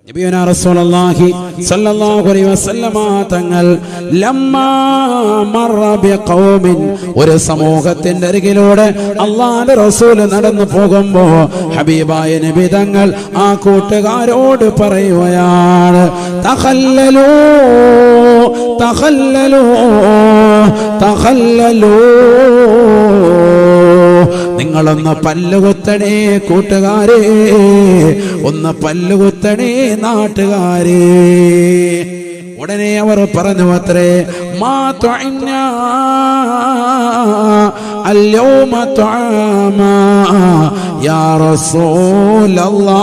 നബിയുനാ റസൂലുള്ളാഹി സ്വല്ലല്ലാഹു അലൈഹി വസല്ലമ തങ്ങൾ ലമ്മാ മറ ബിഖൗമിൻ, ഒരു സമൂഹത്തിന്റെ അരികിലൂടെ അല്ലാഹുവിന്റെ റസൂൽ നടന്നു പോകുമ്പോൾ ഹബീബായ നബി തങ്ങൾ ആ കൂട്ടുകാരോട് പറയുകയാണ്, തഖല്ലലൂ തഖല്ലലൂ തഖല്ലലൂ, നിങ്ങളൊന്ന് പല്ലുകുത്തണേ കൂട്ടുകാരെ, ഒന്ന് പല്ലുകുത്തണേ നാട്ടുകാരെ. ഉടനെ അവർ പറഞ്ഞു അത്രേ, മാ തുഇന്നാ അൽയൗമ തുആമാ യാ റസൂലല്ലാഹ്,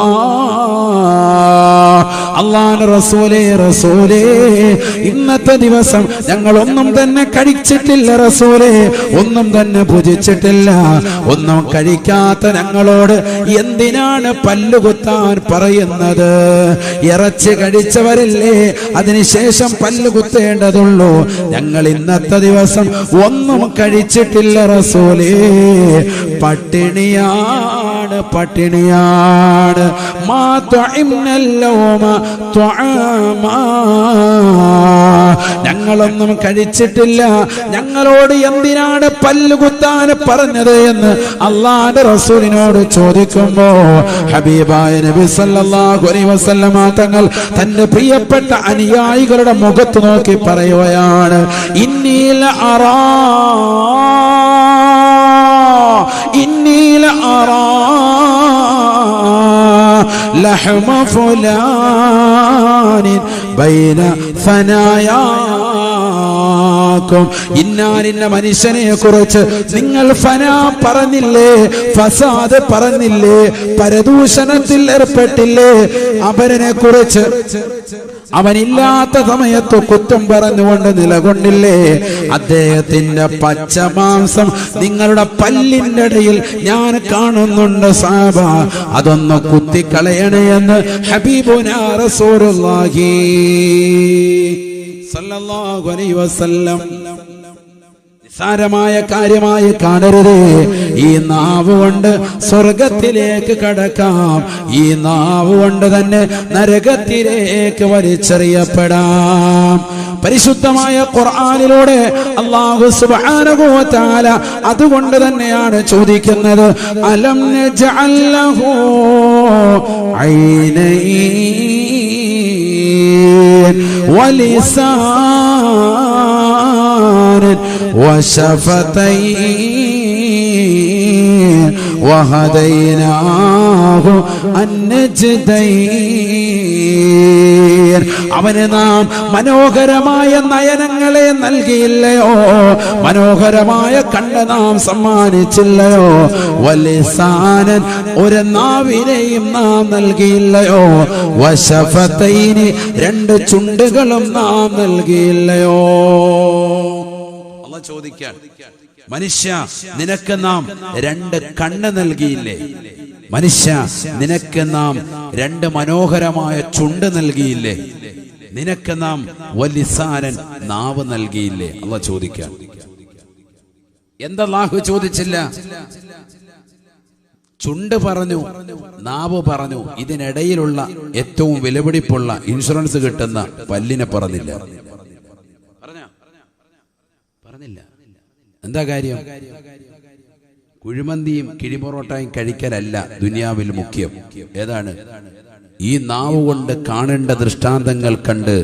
അല്ലാഹുവിന്റെ റസൂലേ ഇന്നത്തെ ദിവസം ഞങ്ങൾ ഒന്നും തന്നെ കഴിച്ചിട്ടില്ല റസൂലേ, ഒന്നും തന്നെ ഭുജിച്ചിട്ടില്ല. ഒന്നും കഴിക്കാത്ത ഞങ്ങളോട് എന്തിനാണ് പല്ലുകുത്താൻ പറയുന്നത്? ഇറച്ചി കഴിച്ചവരില്ലേ അതിനുശേഷം പല്ലുകുത്തേണ്ടതുള്ളൂ. ഞങ്ങൾ ഇന്നത്തെ ദിവസം ഒന്നും കഴിച്ചിട്ടില്ല റസൂലേ, പട്ടിണിയാണ് പട്ടിണിയാണ്. മാ തുഇന്നല്ലൗമ തുആമാ, ഞങ്ങളൊന്നും കഴിച്ചിട്ടില്ല, ഞങ്ങളോട് എന്തിനാണ് പല്ലുകുത്താൻ പറഞ്ഞത് എന്ന് അല്ലാഹുവിന്റെ റസൂലിനോട് ചോദിക്കുമ്പോ ഹബീബായ നബി സല്ലല്ലാഹു അലൈഹി വസല്ലമ തങ്ങൾ തന്റെ പ്രിയപ്പെട്ട അനുയായികളുടെ മുഖത്ത് നോക്കി പറയുകയാണ്, ഇന്നീല അറാ ഇന്നീല അറാ ലഹ്മ ഫുലാനിൻ ബൈന ഫനായാക്കും, ഇന്നാലിന്ന മനുഷ്യനെ കുറിച്ച് നിങ്ങൾ ഫനാ പറഞ്ഞില്ലേ, ഫസാദ് പറഞ്ഞില്ലേ, പരദൂഷണത്തിൽ ഏർപ്പെട്ടില്ലേ, അവനെ കുറിച്ച് അവനില്ലാത്ത സമയത്ത് കുറ്റം പറഞ്ഞുകൊണ്ട് നിലകൊണ്ടില്ലേ, അദ്ദേഹത്തിന്റെ പച്ചമാംസം നിങ്ങളുടെ പല്ലിന്റെ ഇടയിൽ ഞാൻ കാണുന്നുണ്ട് സഹാബ, അതൊന്ന് കുത്തിക്കളയണേ എന്ന് ഹബീബുനാ റസൂലുള്ളാഹി സല്ലല്ലാഹു അലൈഹി വസല്ലം. നിസ്സാരമായ കാര്യമായി കാണരുത്. ഈ നാവ് കൊണ്ട് സ്വർഗത്തിലേക്ക് കടക്കാം, ഈ നാവ് കൊണ്ട് തന്നെ നരകത്തിലേക്ക് വലിച്ചെറിയപ്പെടാം. പരിശുദ്ധമായ ഖുർആനിലൂടെ അല്ലാഹു സുബ്ഹാനഹു വ തആല അതുകൊണ്ട് തന്നെയാണ് ചോദിക്കുന്നത്, അലം നജഅൽ ലഹു ഐനൈൻ വലിസാനൻ വശഫതൈൻ വഹദൈനാഹു അന്നജ്ദൈൻ, അവന് നാം മനോഹരമായ നയനങ്ങളെ നൽകിയില്ലയോ, മനോഹരമായ കണ്ണ് നാം സമ്മാനിച്ചില്ലയോ, വലിസാനൻ ഒരു നാവിനെയും നാം നൽകിയില്ലയോ, വശഫതൈനി രണ്ട് ചുണ്ടുകളും നാം നൽകിയില്ലയോ. അല്ലാഹു ചോദിക്കാൻ, മനുഷ്യ നിനക്ക് നാം രണ്ട് കണ്ണ് നൽകിയില്ലേ, മനുഷ്യ നിനക്ക് നാം രണ്ട് മനോഹരമായ ചുണ്ട് നൽകിയില്ലേ, നിനക്ക് നാം വലിസാനൻ നാവ് നൽകിയില്ലേ? അല്ലാഹു ചോദിക്കാൻ. എന്താ അല്ലാഹു ചോദിച്ചില്ല? ചുണ്ട് പറഞ്ഞു, നാവ് പറഞ്ഞു, ഇതിനിടയിലുള്ള ഏറ്റവും വിലപിടിപ്പുള്ള ഇൻഷുറൻസ് കിട്ടുന്ന പല്ലിനെ പറഞ്ഞില്ല. പറഞ്ഞില്ല. എന്താ കാര്യം? കുഴിമന്തിയും കിഴിപൊറോട്ടയും കഴിക്കലല്ല ദുനിയാവിൽ മുഖ്യം. ഏതാണ്? ഈ നാവ് കൊണ്ട് കാണേണ്ട ദൃഷ്ടാന്തങ്ങൾ കണ്ട്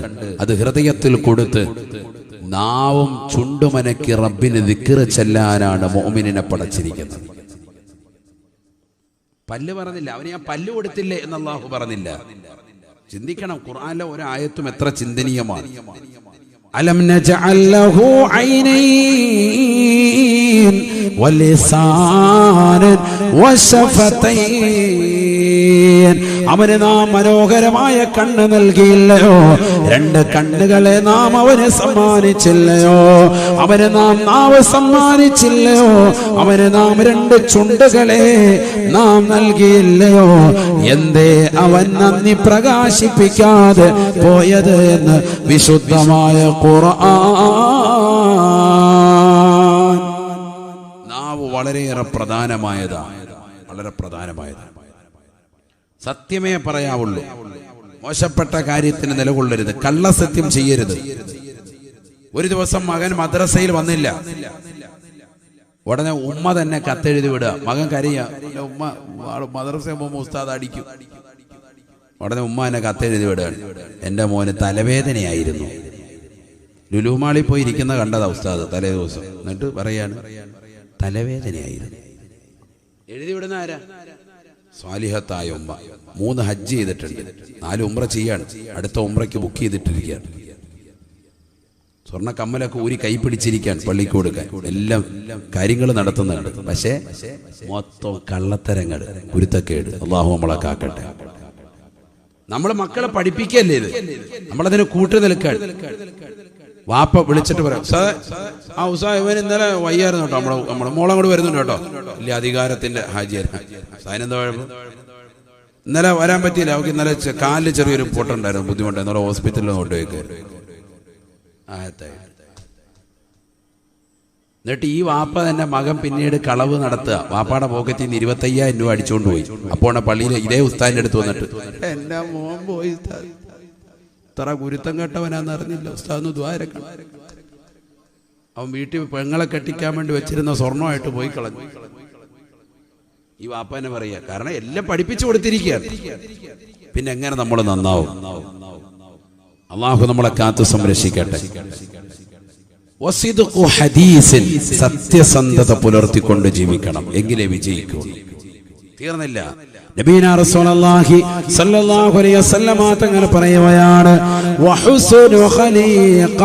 അത് ഹൃദയത്തിൽ കൊടുത്ത് നാവും ചുണ്ടുമനക്കി റബ്ബിന് ദിക്ർ ചെല്ലാനാണ് മുഅ്മിനിനെ പടച്ചിരിക്കുന്നത്. പല്ല് പറഞ്ഞില്ല, അവന് ഞാൻ പല്ല് കൊടുത്തില്ലേ എന്ന് അല്ലാഹു പറഞ്ഞില്ല. ചിന്തിക്കണം, ഖുർആനിലെ ഒരു ആയത്തും എത്ര ചിന്തനീയമാണ്. അലം നജഅൽ ലഹു ഐനൈൻ വലിസാനൻ വശഫതൈൻ, അവന് നാം മനോഹരമായ കണ്ണ് നൽകിയില്ലയോ, രണ്ട് കണ്ണുകളെ നാം അവന് സമ്മാനിച്ചില്ലയോ, അവന് നാം നാവ് സമ്മാനിച്ചില്ലയോ, അവന് നാം രണ്ട് ചുണ്ടുകളെ നാം നൽകിയില്ലയോ, എന്തേ അവൻ നന്ദി പ്രകാശിപ്പിക്കാതെ പോയത് എന്ന് വിശുദ്ധമായ ഖുർആൻ. നാവ് വളരെയേറെ പ്രധാനമായതാണ്, വളരെ പ്രധാനമായതാണ്. സത്യമേ പറയാവുള്ളൂ, മോശപ്പെട്ട കാര്യത്തിന് നിലകൊള്ളരുത്, കള്ളസത്യം ചെയ്യരുത്. ഒരു ദിവസം മകൻ മദ്രസയിൽ വന്നില്ല. ഉടനെ ഉമ്മ തന്നെ കത്തെഴുതി വിടുക. മകൻ കരയുക, ഉമ്മ മദ്രസയിൽ പോകുമ്പോൾ ഉസ്താദ് അടിക്കും. ഉടനെ ഉമ്മ എന്നെ കത്തെഴുതി വിടുകയാണ്, എൻ്റെ മോന് തലവേദനയായിരുന്നു. ലുലുമാളിൽ പോയി ഇരിക്കുന്ന കണ്ടതാ ഉസ്താദ് തലേ ദിവസം. എന്നിട്ട് പറയാണ് തലവേദനയായിരുന്നു. എഴുതി വിടുന്ന ആരാ? സ്വാലിഹത്തായ ഉമ്മ. 3 ഹജ്ജ് ചെയ്തിട്ടുണ്ട്, 4 ഉംറ ചെയ്യാണ്. അടുത്ത ഉംറയ്ക്ക് ബുക്ക് ചെയ്തിട്ടിരിക്കുകയാണ്. സ്വർണ്ണ കമ്മലൊക്കെ ഊരി കൈ പിടിച്ചിരിക്കാൻ പള്ളിക്ക് കൊടുക്കാൻ എല്ലാം കാര്യങ്ങൾ നടത്തുന്നുണ്ട്. പക്ഷേ മൊത്തം കള്ളത്തരങ്ങൾ, കുരുത്തക്കേട്. അല്ലാഹു നമ്മളെ കാക്കട്ടെ. നമ്മൾ മക്കളെ പഠിപ്പിക്കല്ലേ ഇത്, നമ്മളതിന് കൂട്ടു നിൽക്കാൻ. വാപ്പ വിളിച്ചിട്ട് പറയാം, ഉസ്താദ് ഇവൻ ഇന്നലെ വയ്യായിരുന്നു കേട്ടോ, നമ്മുടെ മോളം കൂടെ വരുന്നുണ്ട് കേട്ടോ. ഇല്ല, അധികാരത്തിന്റെ ഹാജിയായിരുന്നു. അതിനെന്താ കുഴപ്പം? ഇന്നലെ വരാൻ പറ്റിയില്ല, അവർക്ക് ഇന്നലെ കാലിൽ ചെറിയൊരു പൊട്ടുണ്ടായിരുന്നു, ബുദ്ധിമുട്ടായിരുന്നു. ഹോസ്പിറ്റലിൽ കൊണ്ടുപോയി. എന്നിട്ട് ഈ വാപ്പ തന്നെ മകൻ പിന്നീട് കളവ് നടത്തുക. വാപ്പാടെ പോക്കറ്റിൽ നിന്ന് 25,000 രൂപ അടിച്ചുകൊണ്ട് പോയി. അപ്പോൾ പള്ളിയിൽ ഇതേ ഉസ്താദിന്റെ അടുത്ത് വന്നിട്ട്, എന്റെ മോൻ പോയി, ഇത്ര ഗുരുത്തം കേട്ടവനാന്ന് അറിഞ്ഞില്ല, ഉസ്താദ് ദ്വാരക്കണം. അവൻ വീട്ടിൽ പെങ്ങളെ കെട്ടിക്കാൻ വേണ്ടി വെച്ചിരുന്ന സ്വർണ്ണമായിട്ട് പോയി കളഞ്ഞു. ഈ വാപ്പനെ പറയാ, കാരണം എല്ലാം പഠിപ്പിച്ചു കൊടുത്തിരിക്കുകയാണ്. പിന്നെ എങ്ങനെ നമ്മൾ നന്നാവും? അള്ളാഹു നമ്മളെ കാത്തു സംരക്ഷിക്കട്ടെ. സത്യസന്ധത പുലർത്തിക്കൊണ്ട് ജീവിക്കണം, എങ്കിലേ വിജയിക്കൂ. തീർന്നില്ല. നബീന റസൂലുള്ളാഹി സ്വല്ലല്ലാഹു അലൈഹി വസല്ലമ തങ്ങൾ പറയുകയാണ്, വഹുസ്നു ഖലീഖ.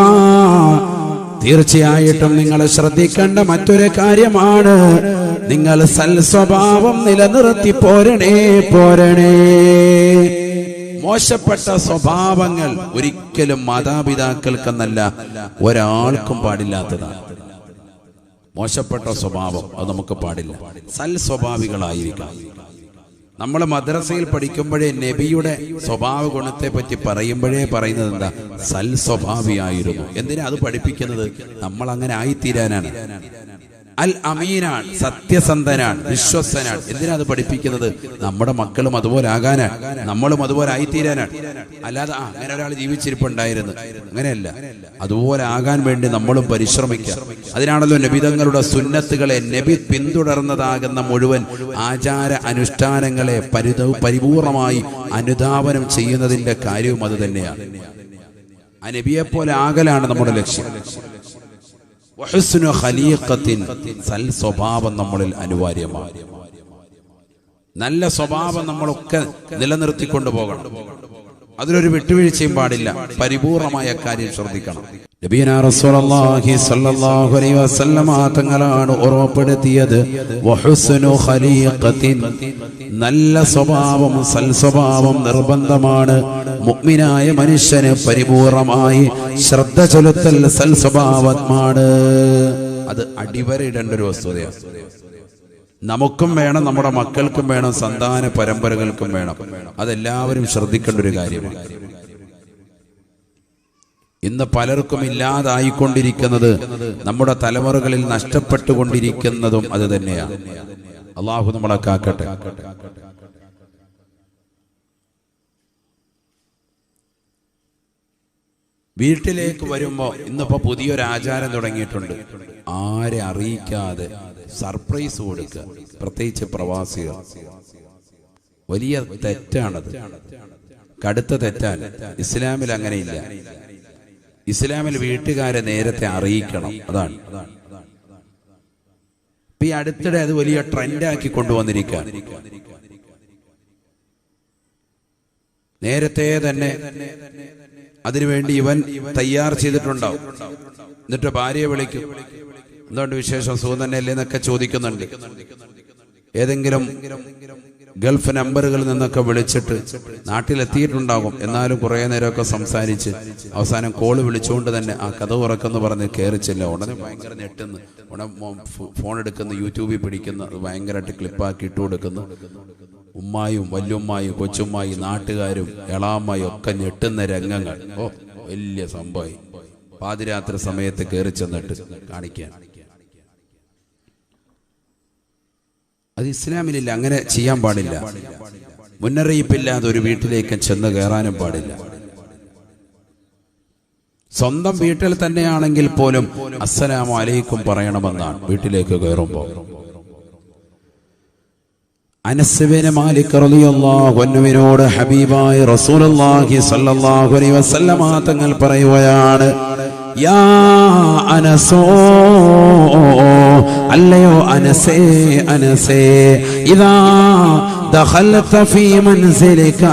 തീർച്ചയായിട്ടും നിങ്ങൾ ശ്രദ്ധിക്കേണ്ട മറ്റൊരു കാര്യമാണ്, നിങ്ങൾ സൽ സ്വഭാവം നിലനിർത്തി പോരണേ. മോശപ്പെട്ട സ്വഭാവങ്ങൾ ഒരിക്കലും മാതാപിതാക്കൾക്കെന്നല്ല ഒരാൾക്കും പാടില്ലാത്തതാണ്. മോശപ്പെട്ട സ്വഭാവം അത് നമുക്ക് പാടില്ല. സൽ സ്വഭാവികളായിരിക്കാം. നമ്മൾ മദ്രസയിൽ പഠിക്കുമ്പോഴേ നബിയുടെ സ്വഭാവ ഗുണത്തെ പറ്റി പറയുമ്പോഴേ പറയുന്നത് എന്താ? സൽ സ്വഭാവിയായിരുന്നു. എന്തിനാ അത് പഠിപ്പിക്കുന്നത്? നമ്മൾ അങ്ങനെ ആയിത്തീരാനാണ്. അൽ അമീനാണ്, സത്യസന്ധനാണ്, വിശ്വസ്തനാണ്. എന്തിനാ അത് പഠിപ്പിക്കുന്നത്? നമ്മുടെ മക്കളും അതുപോലെ ആകാനാണ്, നമ്മളും അതുപോലെ ആയിത്തീരാനാണ്. അല്ലാതെ അങ്ങനെ ഒരാൾ ജീവിച്ചിരിപ്പുണ്ടായിരുന്നു, അങ്ങനെയല്ല. അതുപോലെ ആകാൻ വേണ്ടി നമ്മളും പരിശ്രമിക്കുക. അതിനാണല്ലോ നബിതങ്ങളുടെ സുന്നത്തുകളെ, നബി പിന്തുടർന്നതാകുന്ന മുഴുവൻ ആചാര അനുഷ്ഠാനങ്ങളെ പരിപൂർണമായി അനുധാവനം ചെയ്യുന്നതിന്റെ കാര്യവും അത് തന്നെയാണ്. ആ നബിയെ പോലെ ആകലാണ് നമ്മുടെ ലക്ഷ്യം. സൽ സ്വഭാവം നമ്മളിൽ അനിവാര്യമാണ്. നല്ല സ്വഭാവം നമ്മളൊക്കെ നിലനിർത്തിക്കൊണ്ടു പോകണം. അതിലൊരു വിട്ടുവീഴ്ചയും പാടില്ല. പരിപൂർണമായ കാര്യം ശ്രദ്ധിക്കണം. നബിയനാ റസൂലുള്ളാഹി സ്വല്ലല്ലാഹു അലൈഹി വസല്ലമ തങ്ങളാണ് ഓർമ്മപ്പെടുത്തിയത്, വഹുസ്നു ഖലീഖത്തിൻ. നല്ല സ്വഭാവം, സൽ സ്വഭാവം നിർബന്ധമാണ്. മുഅ്മിനായ മനുഷ്യന് പരിപൂർണമായി ശ്രദ്ധ ചെലുത്തൽ സൽ സ്വഭാവമാണ്. അത് അടിവരയിടേണ്ട ഒരു വസ്തുതയാണ്. നമുക്കും വേണം, നമ്മുടെ മക്കൾക്കും വേണം, സന്താന പരമ്പരകൾക്കും വേണം. അതെല്ലാവരും ശ്രദ്ധിക്കേണ്ട ഒരു കാര്യമാണ്. ഇന്ന് പലർക്കും ഇല്ലാതായിക്കൊണ്ടിരിക്കുന്നത്, നമ്മുടെ തലമുറകളിൽ നഷ്ടപ്പെട്ടുകൊണ്ടിരിക്കുന്നതും അത് തന്നെയാണ്. അള്ളാഹു നമ്മളെ കാക്കട്ടെ. വീട്ടിലേക്ക് വരുമ്പോ ഇന്നിപ്പോ പുതിയൊരു ആചാരം തുടങ്ങിയിട്ടുണ്ട്. ആരെ അറിയിക്കാതെ സർപ്രൈസ് കൊടുക്കുക, പ്രത്യേകിച്ച് പ്രവാസികൾ. വലിയ തെറ്റാണത്, കടുത്ത തെറ്റാണ്. ഇസ്ലാമിൽ അങ്ങനെയില്ല. ഇസ്ലാമിൽ വീട്ടുകാരെ നേരത്തെ അറിയിക്കണം. അതാണ് ഇപ്പൊ ഈ അടുത്തിടെ അത് വലിയ ട്രെൻഡാക്കി കൊണ്ടുവന്നിരിക്കുക. നേരത്തെ തന്നെ അതിനുവേണ്ടി ഇവൻ തയ്യാർ ചെയ്തിട്ടുണ്ടാവും. എന്നിട്ട് ഭാര്യയെ വിളിക്കും, എന്തുകൊണ്ട് വിശേഷം, സുഖം തന്നെയല്ലേ എന്നൊക്കെ ചോദിക്കുന്നുണ്ട്. ഏതെങ്കിലും ഗൾഫ് നമ്പറുകളിൽ നിന്നൊക്കെ വിളിച്ചിട്ട് നാട്ടിലെത്തിയിട്ടുണ്ടാകും. എന്നാലും കുറെ നേരമൊക്കെ സംസാരിച്ച് അവസാനം കോള് വിളിച്ചുകൊണ്ട് തന്നെ ആ കഥ ഉറക്കെന്ന് പറഞ്ഞ് കയറിച്ചില്ല. ഉടനെ ഭയങ്കര ഞെട്ടുന്നു, ഉടനെ ഫോൺ എടുക്കുന്നു, യൂട്യൂബിൽ പിടിക്കുന്നു, ഭയങ്കരമായിട്ട് ക്ലിപ്പാക്കി ഇട്ടു കൊടുക്കുന്നു. ഉമ്മായും വല്യുമ്മായും കൊച്ചുമ്മായും നാട്ടുകാരും എളാമ്മായും ഒക്കെ ഞെട്ടുന്ന രംഗങ്ങൾ. ഓ, വലിയ സംഭവമായി. പാതിരാത്രി സമയത്ത് കയറി ചെന്നിട്ട് കാണിക്കാൻ. അത് ഇസ്ലാമിലില്ല, അങ്ങനെ ചെയ്യാൻ പാടില്ല. മുന്നറിയിപ്പില്ലാതെ ഒരു വീട്ടിലേക്ക് ചെന്ന് കയറാനും പാടില്ല. സ്വന്തം വീട്ടിൽ തന്നെയാണെങ്കിൽ പോലും അസ്സലാമു അലൈക്കും പറയണമെന്നാണ് വീട്ടിലേക്ക് കയറുമ്പോൾ. അനസ് ബിൻ മാലിക് റളിയല്ലാഹു അൻഹുവിനോട് ഹബീബായ റസൂലുള്ളാഹി സ്വല്ലല്ലാഹു അലൈഹി വസല്ലമ തങ്ങൾ പറയുകയാണ്, യാ അനസോ, അല്ലയോ അനസേ, അനസേ, ഇദാ ദഖൽത ഫീ മൻസിലിക,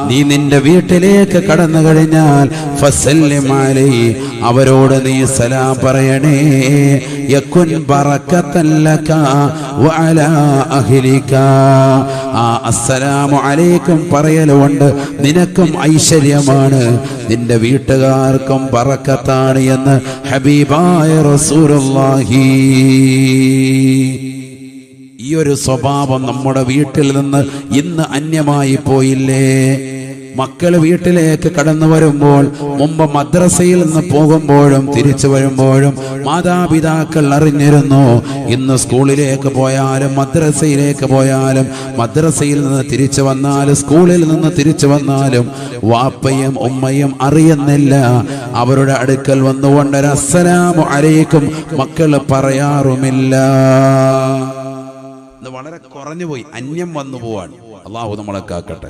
നീ നിന്റെ വീട്ടിലേക്ക് കടന്നു കഴിഞ്ഞാൽ ഫസല്ലിം അലൈഹി, അവരോട് നീ സലാം പറയണേ. യകുൻ ബറകതൻ ലക വഅലാ അഹ്ലിക, ആ അസ്സലാമു അലൈക്കും പറയലുകൊണ്ട് നിനക്കും ഐശ്വര്യമാണ്, നിന്റെ വീട്ടുകാർക്കും ബറക്കത്താണ് എന്ന് ഹബീബായ റസൂലുള്ളാഹി. ഈ ഒരു സ്വഭാവം നമ്മുടെ വീട്ടിൽ നിന്ന് ഇന്ന് അന്യമായി പോയില്ലേ? മക്കൾ വീട്ടിലേക്ക് കടന്നു വരുമ്പോൾ, മുമ്പ് മദ്രസയിൽ നിന്ന് പോകുമ്പോഴും തിരിച്ചു വരുമ്പോഴും മാതാപിതാക്കൾ അറിഞ്ഞിരുന്നു. ഇന്ന് സ്കൂളിലേക്ക് പോയാലും മദ്രസയിലേക്ക് പോയാലും, മദ്രസയിൽ നിന്ന് തിരിച്ചു വന്നാലും സ്കൂളിൽ നിന്ന് തിരിച്ചു വന്നാലും വാപ്പയും ഉമ്മയും അറിയുന്നില്ല. അവരുടെ അടുക്കൽ വന്നുകൊണ്ട് അസ്സലാമു അലൈക്കും മക്കൾ പറയാറുമില്ല. ഇത് വളരെ കുറഞ്ഞു പോയി, അന്യം വന്നു പോവാൻ. അള്ളാഹു നമ്മളെ കാക്കട്ടെ.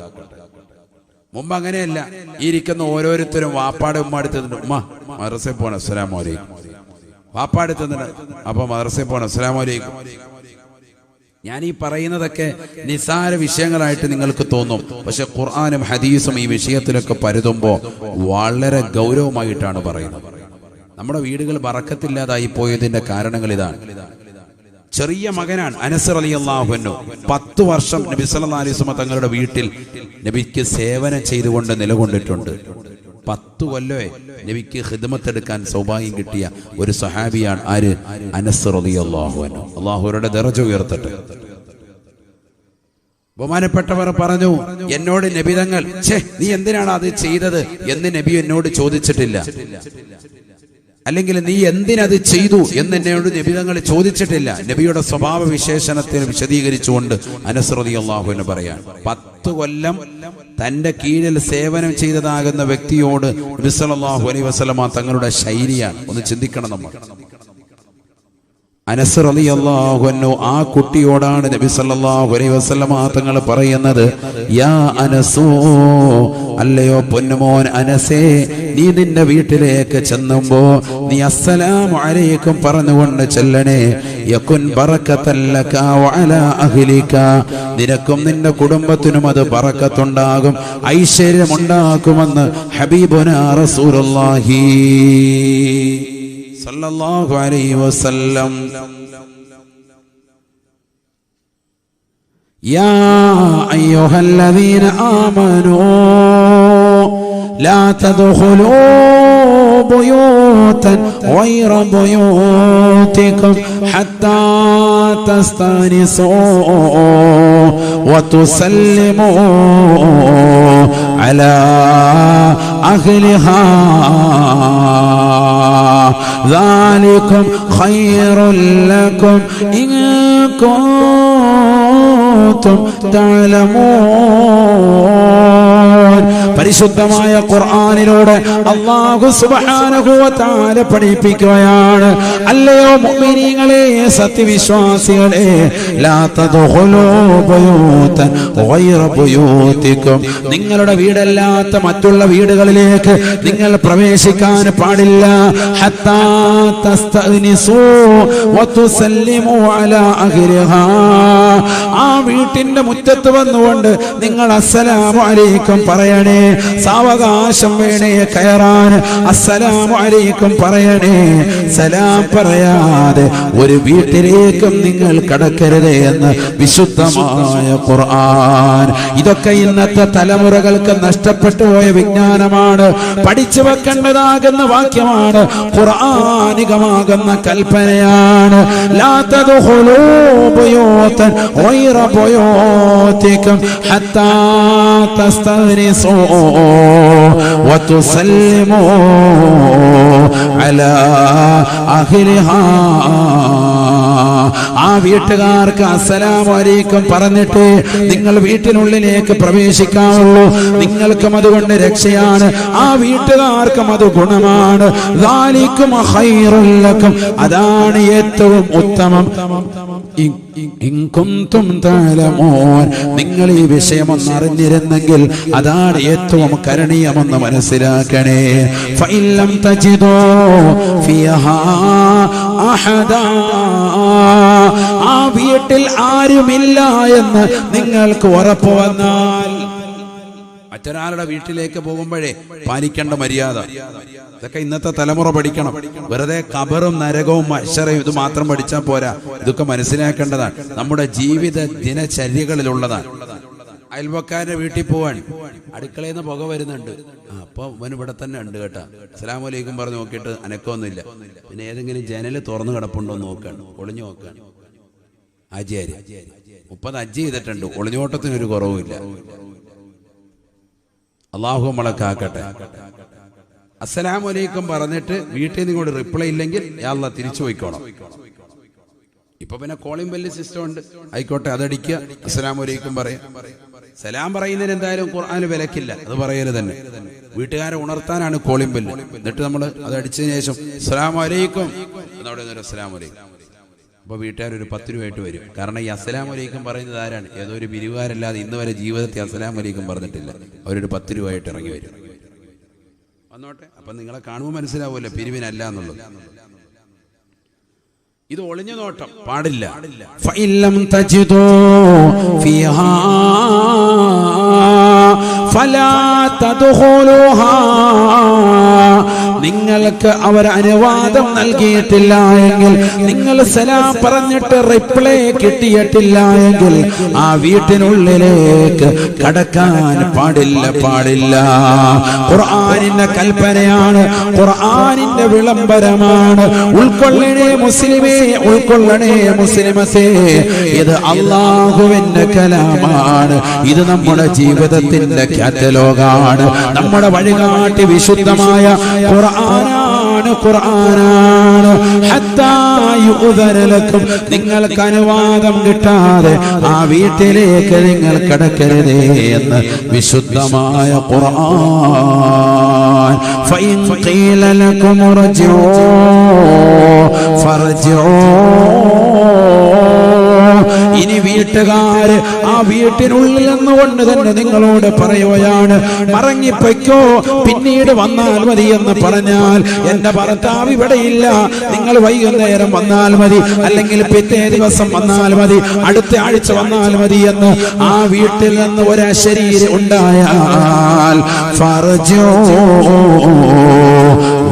മുമ്പ് അങ്ങനെയല്ല. ഈ ഇരിക്കുന്ന ഓരോരുത്തരും വാപ്പാടെ ഉമ്മ അടുത്തുണ്ട്, ഉമ്മ മദ്രസയിൽ പോകണം അസ്സലാമു അലൈക്കും. വാപ്പ അടുത്തുണ്ട്, അപ്പൊ മദ്രസയിൽ പോകണം അസ്സലാമു അലൈക്കും. ഞാൻ ഈ പറയുന്നതൊക്കെ നിസ്സാര വിഷയങ്ങളായിട്ട് നിങ്ങൾക്ക് തോന്നും. പക്ഷെ ഖുർആനും ഹദീസും ഈ വിഷയത്തിലൊക്കെ പരുതുമ്പോൾ വളരെ ഗൗരവമായിട്ടാണ് പറയുന്നത്. നമ്മുടെ വീടുകൾ ബറക്കത്തില്ലാതായി പോയതിന്റെ കാരണങ്ങൾ ഇതാണ്. ചെറിയ മകനാണ് അനസ് റളിയല്ലാഹു അൻഹു. 10 വർഷം നബി സല്ലല്ലാഹു അലൈഹി വസല്ലം തങ്ങളുടെ വീട്ടിൽ നബിക്ക് സേവനം ചെയ്തുകൊണ്ട് നിലകൊണ്ടിട്ടുണ്ട്. 10 കൊല്ലമേ നബിക്ക് ഖിദ്മത്ത് എടുക്കാൻ സൗഭാഗ്യം കിട്ടിയ ഒരു സഹാബിയാണ് ആര്? അനസ് റളിയല്ലാഹു അൻഹു. അല്ലാഹുവിന്റെ ദറജ ഉയർത്തട്ടെ. ബഹുമാനപ്പെട്ടവർ പറഞ്ഞു, എന്നോട് നബി തങ്ങൾ നീ എന്തിനാണ് അത് ചെയ്തത് എന്ന് നബി എന്നോട് ചോദിച്ചിട്ടില്ല, അല്ലെങ്കിൽ നീ എന്തിനത് ചെയ്തു എന്ന് എന്നോട് നബി തങ്ങൾ ചോദിച്ചിട്ടില്ല. നബിയുടെ സ്വഭാവ വിശേഷണത്തെ വിശദീകരിച്ചുകൊണ്ട് അനസ് റളിയല്ലാഹു അൻഹു പറയാൻ, 10 കൊല്ലം തന്റെ കീഴിൽ സേവനം ചെയ്തതാകുന്ന വ്യക്തിയോട് നബി സല്ലല്ലാഹു അലൈഹി വസല്ലമ തങ്ങളുടെ ശൈലിയാണ്. ഒന്ന് ചിന്തിക്കണം നമ്മൾ. അനസ് റളിയല്ലാഹു അൻഹു ആ കുട്ടിയോടാണ് നബി സല്ലല്ലാഹു അലൈഹി വസല്ലമ തങ്ങൾ പറയുന്നത്, യാ അനസോ, അല്ലയോ പൊന്നുമോൻ അനസേ, നീ നിന്റെ വീട്ടിലേക്ക് ചെന്നുമ്പോ നീ അസ്സലാമു അലൈക്കും പറഞ്ഞുകൊണ്ട് ചെല്ലണേ. യകുൻ ബറകതൻ ലക വഅലാ അഹ്ലിക, നിനക്കും നിന്റെ കുടുംബത്തിനും അത് ബറക്കത്തുണ്ടാകും, ഐശ്വര്യമുണ്ടാക്കുമെന്ന് ഹബീബുനാ റസൂലുള്ളാഹി സല്ലല്ലാഹു അലൈഹി വസല്ലം. യാ അയ്യുഹല്ലദീന ആമനൂ ലാ തദ്ഖുലൂ ബുയൂതൻ ഗൈറ ബുയൂതികും ഹത്താ തസ്തനിസൂ വതുസല്ലിമൂ അലാ അഹ്ലിഹാ ذلكم خير لكم إن كنتم تعلمون. പരിശുദ്ധമായ ഖുർആനിലൂടെ അല്ലാഹു സുബ്ഹാനഹു വ തആല പഠിപ്പിക്കുകയാണ്, അല്ലയോ മുഅ്മിനീങ്ങളെ, സത്യവിശ്വാസികളെ, ലാ തദ്ഖുലൂ ബുയൂതൻ ഗൈറ ബുയൂതികും, നിങ്ങളുടെ വീടല്ലാത്ത മറ്റുള്ള വീടുകളിലേക്ക് നിങ്ങൾ പ്രവേശിക്കാൻ പാടില്ല. ഹത്താ തസ്തഅനിസൂ വതുസല്ലിമൂ അലാ അഹ്ലിഹാ, ആ വീട്ടിന്റെ മുറ്റത്ത് വന്നുകൊണ്ട് നിങ്ങൾ അസ്സലാമു അലൈക്കും പറയണേ. സാവകാശം വേണേ കയറാൻ, അസ്സലാമു അലൈക്കും പറയണേ. സലാം പറയാതെ ഒരു വീട്ടിലേക്കും നിങ്ങൾ കടക്കരുതേ എന്ന് വിശുദ്ധമായ ഖുർആൻ. ഇതൊക്കെ ഇന്നത്തെ തലമുറകൾക്ക് നഷ്ടപ്പെട്ടു പോയ വിജ്ഞാനമാണ്. പഠിച്ചു വെക്കേണ്ടതാകുന്ന വാക്യമാണ്, ഖുർആനികമാകുന്ന കൽപ്പനയാണ്. ലാ തദ്ഖുലൂ ബുയൂതൻ ഗൈറ ബുയൂതികും ഹത്താ തസ്തനിസൂ വതുസല്ലിമൂ അലാ അഹ്ലിഹാ ആ വീട്ടുകാർക്ക് അസ്സലാമു അലൈക്കും പറഞ്ഞിട്ട് നിങ്ങൾ വീട്ടിനുള്ളിലേക്ക് പ്രവേശിക്കാവുള്ളൂ. നിങ്ങൾക്കും അതുകൊണ്ട് രക്ഷയാണ്, ആ വീട്ടുകാർക്കും അത് ഗുണമാണ്. ദാലികും ഖൈറുൽ ലക്കും, അതാണ് ഏറ്റവും ഉത്തമം. ഇൻ കുൻതും തഅലമൂൻ, നിങ്ങൾ ഈ വിഷയമൊന്ന് അറിഞ്ഞിരുന്നെങ്കിൽ അതാണ് ഏറ്റവും കരണീയമെന്ന് മനസ്സിലാക്കണേ. ഫഇൻ ലം തജിദൂ ഫിഹാ അഹദാ, ആ വീട്ടിൽ ആരുമില്ല എന്ന് നിങ്ങൾക്ക് ഉറപ്പ് വന്നാൽ, മറ്റൊരാളുടെ വീട്ടിലേക്ക് പോകുമ്പോഴേ പാലിക്കേണ്ട മര്യാദ ഇതൊക്കെ ഇന്നത്തെ തലമുറ പഠിക്കണം. വെറുതെ ഖബറും നരകവും മഹ്ശറയും ഇത് മാത്രം പഠിച്ചാൽ പോരാ, ഇതൊക്കെ മനസ്സിലാക്കേണ്ടതാണ്, നമ്മുടെ ജീവിത ദിനചര്യകളിലുള്ളതാണ്. അയൽവക്കാരുടെ വീട്ടിൽ പോവാൻ അടുക്കളയിൽ നിന്ന് പുക വരുന്നുണ്ട്, അപ്പൊ അവൻ ഇവിടെ തന്നെ ഉണ്ട് കേട്ടാ, അസ്സലാമു അലൈക്കും പറഞ്ഞ് നോക്കിയിട്ട് അനക്കമൊന്നുമില്ല. പിന്നെ ഏതെങ്കിലും ജനൽ തുറന്നു കിടപ്പുണ്ടോ നോക്കാണ്, ഒളിഞ്ഞു നോക്കാണ്. ആജിയാര് 30 ഹജ്ജ് ചെയ്തിട്ടുണ്ട്, ഒളിഞ്ഞോട്ടത്തിനൊരു കുറവുമില്ല. അള്ളാഹു നമ്മളെ കാക്കട്ടെ. അസ്സലാമു അലൈക്കും പറഞ്ഞിട്ട് വീട്ടിൽ നിന്ന് ഇങ്ങോട്ട് റിപ്ലൈ ഇല്ലെങ്കിൽ യാ അല്ലാഹ് തിരിച്ചു പോയിക്കോണം. ഇപ്പൊ പിന്നെ കോളിംഗ് ബെല്ല് സിസ്റ്റം ഉണ്ട്, ആയിക്കോട്ടെ അതടിക്കുക, അസ്സലാമു അലൈക്കും പറയാം. സലാം പറയുന്നതിന് എന്തായാലും ഖുർആനിൽ വിലക്കില്ല, അത് പറയരുത് തന്നെ. വീട്ടുകാരെ ഉണർത്താനാണ് കോളിംഗ് ബെല്ല്. എന്നിട്ട് നമ്മൾ അത് അടിച്ചതിന് ശേഷം അസ്സലാമു അലൈക്കും എന്നവിടെ അസ്സലാമു അലൈക്കും. അപ്പൊ വീട്ടുകാർ ഒരു 10 രൂപയായിട്ട് വരും. കാരണം ഈ അസ്സലാമു അലൈക്കും പറയുന്നത് ആരാണ്? ഏതോ ഒരു പിരിവുകാരല്ലാതെ ഇന്ന് വരെ ജീവിതത്തിൽ അസ്സലാമു അലൈക്കും പറഞ്ഞിട്ടില്ല. അവരൊരു 10 രൂപയായിട്ട് ഇറങ്ങി വരും. വന്നോട്ടെ, അപ്പൊ നിങ്ങളെ കാണുമ്പോൾ മനസ്സിലാവുമല്ലോ പിരിവിനല്ല എന്നുള്ളത്. ഇത് ഒളിഞ്ഞു നോട്ടം പാടില്ല. ഫഇല്ലം തജിദൂ ഫിഹാ ഫലാ തദ്ഖുലുഹാ, നിങ്ങൾക്ക് അവർ അനുവാദം നൽകിയിട്ടില്ല എങ്കിൽ, നിങ്ങൾ സലാം പറഞ്ഞിട്ട് റിപ്ലൈ കിട്ടിയിട്ടില്ല എങ്കിൽ ആ വീട്ടിനുള്ളിലേക്ക് കടക്കാൻ പാടില്ല. ഖുർആനിന്റെ കൽപ്പനയാണ്, ഖുർആനിന്റെ വിളംബരമാണ്. ഉൾക്കൊള്ളണേ മുസ്ലിമേ, ഉൾക്കൊള്ളണേ മുസ്ലിമത്തേ, ഇത് അല്ലാഹുവിന്റെ കലാമാണ്. ഇത് നമ്മുടെ ജീവിതത്തിന്റെ കാറ്റലോഗാണ്, നമ്മുടെ വഴികാട്ടി വിശുദ്ധമായ ഖുർആനാണ്. ഹത്താ യുഅ്ദന ലക്കും, നിങ്ങൾക്ക് അനുവാദം കിട്ടാതെ ആ വീട്ടിലേക്ക് നിങ്ങൾ കടക്കരുതേ എന്ന് വിശുദ്ധമായ ഖുർആൻ. ഫഇൻ ഖീല ലക്കും ഇർജിഊ ഫർജിഊ, ഇനി വീട്ടുകാര് ആ വീട്ടിനുള്ളിൽ നിന്നുകൊണ്ട് തന്നെ നിങ്ങളോട് പറയുകയാണ്, മറങ്ങിപ്പോയ്ക്കോ, പിന്നീട് വന്നാൽ മതി എന്ന് പറഞ്ഞാൽ, എന്റെ ഭർത്താവ് ഇവിടെയില്ല, നിങ്ങൾ വൈകുന്നേരം വന്നാൽ മതി, അല്ലെങ്കിൽ പിറ്റേ ദിവസം വന്നാൽ മതി, അടുത്ത ആഴ്ച വന്നാൽ മതി എന്ന് ആ വീട്ടിൽ നിന്ന് ഒരു അശരീരി ഉണ്ടായാൽ ഫർജോ,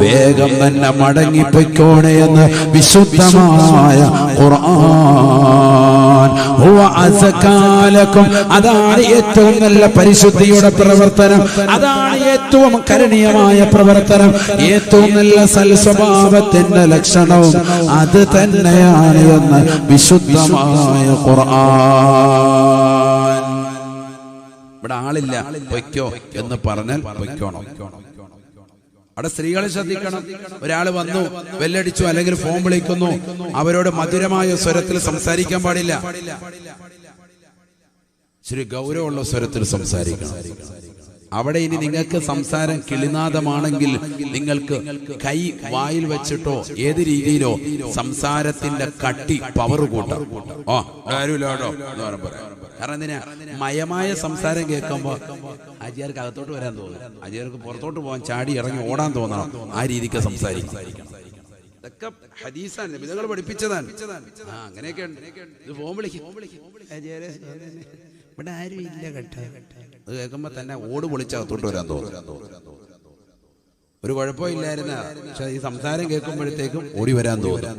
വേഗം തന്നെ മടങ്ങിപ്പോയിക്കോണേ എന്ന് വിശുദ്ധമായ ഖുർആൻ. ഹുവ അസ്കാ ലക്കും, അതാണ് ഏറ്റവും നല്ല പരിശുദ്ധിയുടെ പ്രവർത്തനം, അതാണ് ഏറ്റവും കരണീയമായ പ്രവർത്തനം, ഏറ്റവും നല്ല സൽസ്വഭാവത്തിന്റെ ലക്ഷണവും അത് തന്നെയാണ് എന്ന് വിശുദ്ധമായ ഖുർആൻ. ഇവിടെ ആളില്ല പൊയ്ക്കോ എന്ന് പറഞ്ഞാൽ പൊയ്ക്കോണം. അവിടെ സ്ത്രീകളെ ശ്രദ്ധിക്കണം. ഒരാള് വന്നു വെല്ലടിച്ചു അല്ലെങ്കിൽ ഫോൺ വിളിക്കുന്നു, അവരോട് മധുരമായ സ്വരത്തിൽ സംസാരിക്കാൻ പാടില്ല, ശരി ഗൗരവമുള്ള സ്വരത്തിൽ സംസാരിക്കണം. അവിടെ ഇനി നിങ്ങൾക്ക് സംസാരം കിളിനാദമാണെങ്കിൽ നിങ്ങൾക്ക് കൈ വായിൽ വെച്ചിട്ടോ ഏത് രീതിയിലോ സംസാരത്തിന്റെ കട്ടി പവർ കൂട്ടാം. ആരുമില്ലാട്ടോ എന്ന് പറയാം. കാരണം എന്തിനാ, മയമായ സംസാരം കേൾക്കുമ്പോ അജിയാർക്ക് അകത്തോട്ട് വരാൻ തോന്നും, അജിയാർക്ക് പുറത്തോട്ട് പോകാൻ ചാടി ഇറങ്ങി ഓടാൻ തോന്നണം. ആ രീതിക്ക് സംസാരിക്കും. ഇതൊക്കെ ഹദീസാണ്, നബികൾ പഠിപ്പിച്ചതാണ്. അങ്ങനെയൊക്കെ ഉണ്ട്. ഇത് ഫോൺ വിളിക്കും, ഇവിടെ ആരും ഇല്ല കേട്ടോ, അത് കേൾക്കുമ്പോ തന്നെ ഓട് പൊളിച്ചകത്തോട്ട് വരാൻ തോന്നും. ഒരു കുഴപ്പമില്ലായിരുന്ന, പക്ഷെ ഈ സംസാരം കേൾക്കുമ്പോഴത്തേക്കും ഓടി വരാൻ തോന്നും.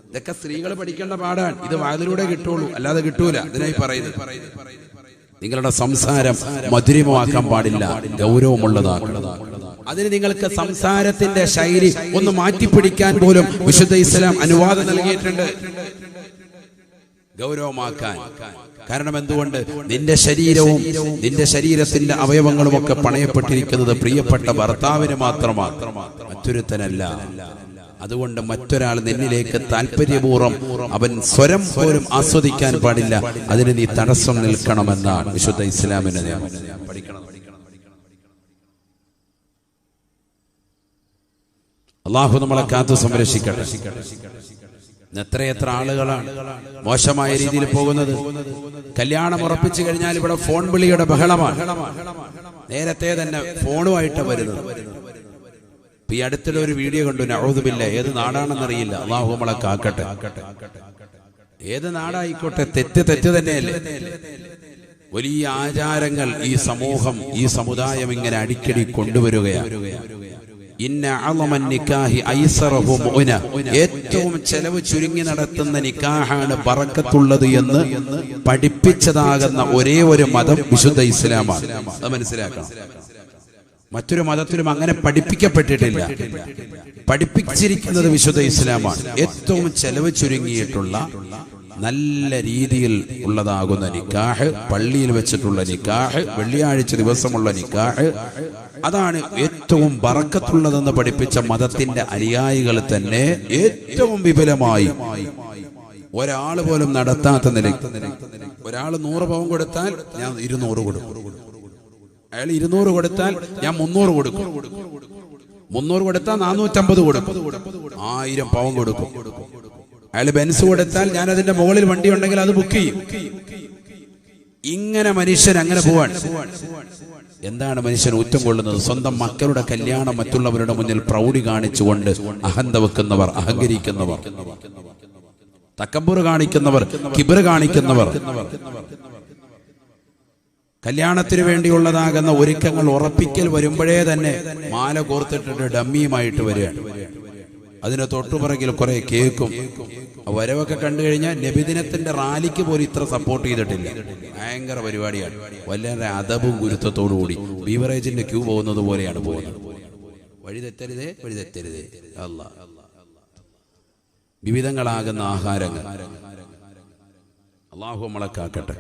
ഇതൊക്കെ സ്ത്രീകൾ പഠിക്കേണ്ട പാടാണ്. ഇത് വാതിലൂടെ കിട്ടുള്ളൂ, അല്ലാതെ കിട്ടൂല. ഇതിനായി പറയുന്നത്, നിങ്ങളുടെ സംസാരം മധുരമാക്കാൻ പാടില്ല, ഗൗരവമുള്ളതാക്കണം. അതിന് നിങ്ങൾക്ക് സംസാരത്തിന്റെ ശൈലി ഒന്ന് മാറ്റിപ്പിടിക്കാൻ പോലും വിശുദ്ധ ഇസ്ലാം അനുവാദം നൽകിയിട്ടുണ്ട്, ഗൗരവമാക്കാൻ. കാരണം എന്തുകൊണ്ട്? നിന്റെ ശരീരവും നിന്റെ ശരീരത്തിന്റെ അവയവങ്ങളും ഒക്കെ പണയപ്പെട്ടിരിക്കുന്നത് പ്രിയപ്പെട്ട ഭർത്താവിന് മാത്രമാണ്, മറ്റൊരുത്തനല്ല. അതുകൊണ്ട് മറ്റൊരാൾ നിന്നിലേക്ക് താല്പര്യപൂർവ്വം അവൻ സ്വരം പോലും ആസ്വദിക്കാൻ പാടില്ല. അതിന് നീ തടസ്സം നിൽക്കണമെന്നാണ് വിശുദ്ധ ഇസ്ലാമിന്റെ നിയമം. പഠിക്കണം. അള്ളാഹു നമ്മളെ കാത്തു സംരക്ഷിക്കട്ടെ. എത്രയെത്ര ആളുകളാണ് മോശമായ രീതിയിൽ പോകുന്നത്. കല്യാണം ഉറപ്പിച്ചു കഴിഞ്ഞാൽ ഇവിടെ ഫോൺ വിളിയുടെ ബഹളമാണ്. നേരത്തെ തന്നെ ഫോണുമായിട്ട് വരുന്നത്. ഈ അടുത്തിടെ ഒരു വീഡിയോ കണ്ടു. നഊദുബില്ലാ, ഏത് നാടാണെന്നറിയില്ല, അള്ളാഹു നമ്മളെ കാക്കട്ടെ. ഏത് നാടായിക്കോട്ടെ, തെറ്റ് തന്നെയല്ലേ. വലിയ ആചാരങ്ങൾ ഈ സമൂഹം, ഈ സമുദായം ഇങ്ങനെ അടിക്കടി കൊണ്ടുവരികയാണ്. ഏറ്റവും ചെലവ് ചുരുങ്ങി നടത്തുന്ന നിക്കാഹാണ് ബറക്കത്തുള്ളത് എന്ന് പഠിപ്പിച്ചതാകുന്ന ഒരേ ഒരു മതം വിശുദ്ധ ഇസ്ലാമാണ്. അത് മനസ്സിലാക്കണം. മറ്റൊരു മതത്തിലും അങ്ങനെ പഠിപ്പിക്കപ്പെട്ടിട്ടില്ല. പഠിപ്പിച്ചിരിക്കുന്നത് വിശുദ്ധ ഇസ്ലാമാണ്. ഏറ്റവും ചെലവ് ചുരുങ്ങിയിട്ടുള്ള നല്ല രീതിയിൽ ഉള്ളതാകുന്ന നിക്കാഹ്, പള്ളിയിൽ വെച്ചിട്ടുള്ള നിക്കാഹ്, വെള്ളിയാഴ്ച ദിവസമുള്ള നിക്കാഹ്, അതാണ് ഏറ്റവും ബറക്കത്തുള്ളതെന്ന് പഠിപ്പിച്ച മതത്തിന്റെ അനുയായികൾ തന്നെ ഏറ്റവും വിപുലമായി ഒരാൾ പോലും നടത്താത്ത നിലയ്ക്ക്. ഒരാൾ 100 പവൻ കൊടുത്താൽ ഞാൻ 200 കൊടുക്കും. അയാൾ 200 കൊടുത്താൽ ഞാൻ 300 കൊടുക്കും. 300 കൊടുത്താൽ 450 കൊടുക്കും. 1000 പവൻ കൊടുക്കും. അയാൾ ബെൻസ് കൊടുത്താൽ ഞാൻ അതിന്റെ മുകളിൽ വണ്ടി ഉണ്ടെങ്കിൽ അത് ബുക്ക് ചെയ്യും. ഇങ്ങനെ മനുഷ്യൻ അങ്ങനെ പോവാൻ. എന്താണ് മനുഷ്യൻ ഊറ്റം കൊള്ളുന്നത്? സ്വന്തം മക്കളുടെ കല്യാണം മറ്റുള്ളവരുടെ മുന്നിൽ പ്രൗഢി കാണിച്ചുകൊണ്ട് അഹന്ത വെക്കുന്നവർ, അഹങ്കരിക്കുന്നവർ, തക്കബ്ബുർ കാണിക്കുന്നവർ, കിബ്ർ കാണിക്കുന്നവർ, കല്യാണത്തിന് വേണ്ടിയുള്ളതാകുന്ന ഒരുക്കങ്ങൾ ഉറപ്പിക്കൽ വരുമ്പോഴേ തന്നെ മാല കോർത്തിട്ടിട്ട് ഡമ്മിയുമായിട്ട് വരികയാണ്. അതിന് തൊട്ടുപിറകിൽ കുറെ കേക്കും വരവൊക്കെ കണ്ടു കഴിഞ്ഞാൽ നബിദിനത്തിന്റെ റാലിക്ക് പോലും ഇത്ര സപ്പോർട്ട് ചെയ്തിട്ടില്ല. ഭയങ്കര പരിപാടിയാണ്. വളരെ അദബും ഗുരുത്വത്തോടു കൂടി ബീവറേജിന്റെ ക്യൂ പോകുന്നത് പോലെയാണ് പോകുന്നത്. വഴിതെറ്റരുതേ, വഴിതെറ്റരുതേ. അല്ലാഹ് വിവിധങ്ങളാകുന്ന ആഹാരങ്ങൾ. അല്ലാഹു നമ്മളെ കാക്കട്ടെ.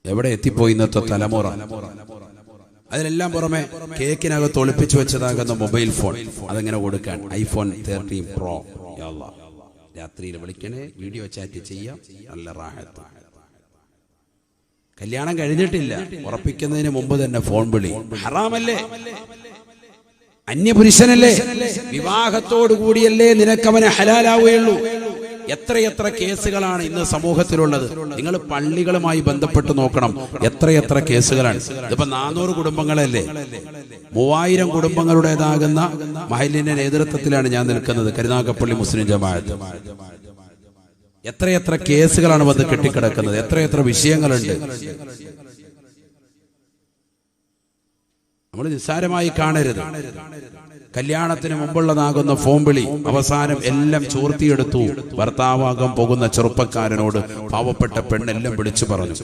എവിടെ എത്തിപ്പോയി ഇന്നത്തെ തലമുറ? അതിനെല്ലാം പുറമെ കേക്കിനകത്ത് ഒളിപ്പിച്ചു വെച്ചതാകുന്ന മൊബൈൽ ഫോൺ, അതെങ്ങനെ കൊടുക്കാൻ? iPhone 13 Pro. രാത്രിയിൽ വിളിക്കണേ, വീഡിയോ ചാറ്റ് ചെയ്യാം, നല്ല റാഹത്ത്. കല്യാണം കഴിഞ്ഞിട്ടില്ല, ഉറപ്പിക്കുന്നതിന് മുമ്പ് തന്നെ ഫോൺ വിളി ഹറാമല്ലേ? അന്യപുരുഷനല്ലേ? വിവാഹത്തോടു കൂടിയല്ലേ നിനക്കവനെ ഹലാലാവുകയുള്ളൂ. എത്രയെത്ര കേസുകളാണ് ഇന്ന് സമൂഹത്തിലുള്ളത്. നിങ്ങൾ പള്ളികളുമായി ബന്ധപ്പെട്ട് നോക്കണം, എത്രയെത്ര കേസുകളാണ്. ഇതിപ്പോ 400 കുടുംബങ്ങളല്ലേ, 3000 കുടുംബങ്ങളുടേതാകുന്ന മഹല്ലിന്റെ നേതൃത്വത്തിലാണ് ഞാൻ നിൽക്കുന്നത്, കരുനാഗപ്പള്ളി മുസ്ലിം ജമാഅത്ത്. എത്രയെത്ര കേസുകളാണ് വന്ന് കെട്ടിക്കിടക്കുന്നത്, എത്രയെത്ര വിഷയങ്ങളുണ്ട്. നമ്മൾ നിസ്സാരമായി കാണരുത്. കല്യാണത്തിന് മുമ്പുള്ളതാകുന്ന ഫോൺ വിളി അവസാനം എല്ലാം ചോർത്തിയെടുത്തു. ഭർത്താവാകാൻ പോകുന്ന ചെറുപ്പക്കാരനോട് പാവപ്പെട്ട പെണ്ണെല്ലാം വിളിച്ചു പറഞ്ഞു.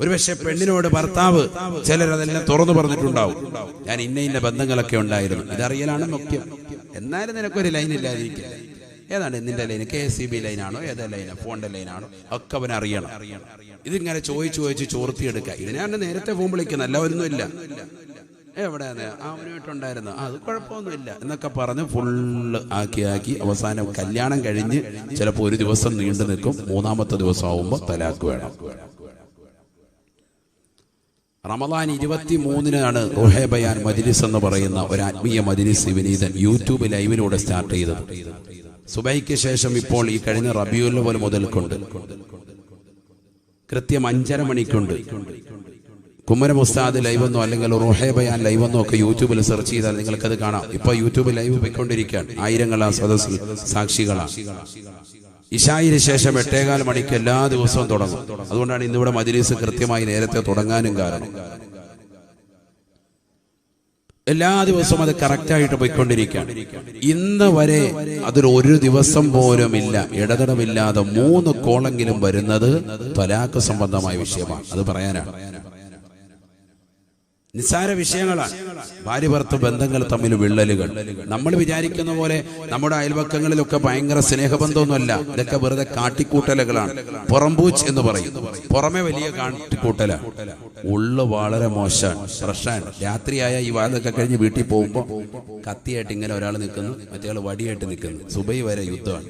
ഒരുപക്ഷെ പെണ്ണിനോട് ഭർത്താവ് ചിലരതെല്ലാം തുറന്നു പറഞ്ഞിട്ടുണ്ടാവും. ഞാൻ ഇന്ന ബന്ധങ്ങളൊക്കെ ഉണ്ടായിരുന്നു, ഇതറിയലാണ് മുഖ്യം. എന്നാലും നിനക്കൊരു ലൈൻ ഇല്ലാതിരിക്കുക. ഏതാണ് നിന്റെ ലൈൻ? KCB ലൈനാണോ, ഏതാ ലൈനാ, ഫോണിന്റെ ലൈനാണോ ഒക്കെ അവൻ അറിയണം. ഇതിങ്ങനെ ചോദിച്ച് ചോർത്തിയെടുക്കുക. ഇതിനാണ് നേരത്തെ ഫോൺ വിളിക്കുന്നത്, അല്ലാവരൊന്നും ഇല്ല. എവിടെയാണ് അവനുമായിട്ടുണ്ടായിരുന്നു, അത് കുഴപ്പമൊന്നുമില്ല എന്നൊക്കെ പറഞ്ഞ് ഫുള്ള് ആക്കി അവസാനം കല്യാണം കഴിഞ്ഞ് ചിലപ്പോൾ ഒരു ദിവസം നീണ്ടു നിൽക്കും. 3-ാമത്തെ ദിവസം ആവുമ്പോൾ തലാക്ക് വേണം. റമദാൻ 23-നാണ് റൂഹെ ബയാൻ മജ്ലിസ് എന്ന് പറയുന്ന ഒരു ആത്മീയ മജ്ലിസ് വിനീതൻ യൂട്യൂബ് ലൈവിലൂടെ സ്റ്റാർട്ട് ചെയ്തത്. സുബൈക്ക് ശേഷം ഇപ്പോൾ ഈ കഴിഞ്ഞ റബീഉൽ അവ്വൽ മുതൽക്കുണ്ട്. കൃത്യം 5:30 മണിക്കുണ്ട്. കുമ്മനം ഉസ്താദ് ലൈവെന്നോ അല്ലെങ്കിൽ റൂഹെ ബയാൻ ലൈവെന്നോ ഒക്കെ യൂട്യൂബിൽ സെർച്ച് ചെയ്താൽ നിങ്ങൾക്കത് കാണാം. ഇപ്പൊ യൂട്യൂബ് ലൈവ് പോയിക്കൊണ്ടിരിക്കുകയാണ്. 1000 സദസ്സിൽ സാക്ഷികളാണ്. ഇശായിന് ശേഷം 8:15 മണിക്ക് എല്ലാ ദിവസവും തുടങ്ങും. അതുകൊണ്ടാണ് ഇന്നിവിടെ മജ്ലിസ് കൃത്യമായി നേരത്തെ തുടങ്ങാനും കാരണം. എല്ലാ ദിവസവും അത് കറക്റ്റായിട്ട് പോയിക്കൊണ്ടിരിക്കുകയാണ്. ഇന്ന് വരെ അതിലൊരു ദിവസം പോലും ഇല്ല ഇടതടവില്ലാതെ 3 കോളെങ്കിലും വരുന്നത് തലാഖ് സംബന്ധമായ വിഷയമാണ്. അത് പറയാനാണ്. നിസ്സാര വിഷയങ്ങളാണ്. ഭാര്യ ഭർത്തൃ ബന്ധങ്ങൾ തമ്മിൽ വിള്ളലുകൾ. നമ്മൾ വിചാരിക്കുന്ന പോലെ നമ്മുടെ അയൽവക്കങ്ങളിലൊക്കെ ഭയങ്കര സ്നേഹബന്ധമൊന്നുമല്ല. ഇതൊക്കെ വെറുതെ കാട്ടിക്കൂട്ടലുകളാണ്. പുറംപൂച്ച് എന്ന് പറയും. പുറമെ വലിയ കാട്ടിക്കൂട്ടലാണ്, ഉള്ളു വളരെ മോശമാണ്, പ്രശ്നമാണ്. രാത്രിയായ ഈ വാതൊക്കെ കഴിഞ്ഞ് വീട്ടിൽ പോകുമ്പോൾ കത്തിയായിട്ട് ഇങ്ങനെ ഒരാൾ നിൽക്കുന്നു, മറ്റേ വടിയായിട്ട് നിൽക്കുന്നു. സുബൈ വരെ യുദ്ധമാണ്,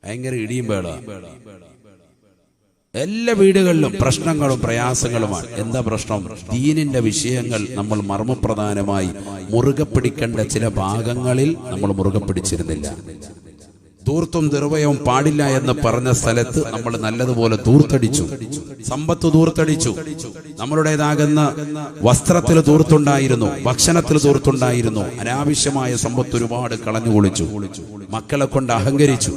ഭയങ്കര ഇടിയും ബഹളമാണ്. എല്ലാ വീടുകളിലും പ്രശ്നങ്ങളും പ്രയാസങ്ങളുമാണ്. എന്താ പ്രശ്നം? ദീനിന്റെ വിഷയങ്ങൾ നമ്മൾ മർമ്മപ്രധാനമായി മുറുകെ പിടിക്കേണ്ട ചില ഭാഗങ്ങളിൽ നമ്മൾ മുറുകെ പിടിച്ചിരുന്നില്ല. ധൂർത്തും നിർവയവും പാടില്ല എന്ന് പറഞ്ഞ സ്ഥലത്ത് നമ്മൾ നല്ലതുപോലെ ധൂർത്തടിച്ചു, സമ്പത്ത് ധൂർത്തടിച്ചു. നമ്മളുടേതാകുന്ന വസ്ത്രത്തിൽ ധൂർത്തുണ്ടായിരുന്നു, ഭക്ഷണത്തിൽ ധൂർത്തുണ്ടായിരുന്നു. അനാവശ്യമായ സമ്പത്ത് ഒരുപാട് കളഞ്ഞു കുളിച്ചു. മക്കളെ കൊണ്ട് അഹങ്കരിച്ചു.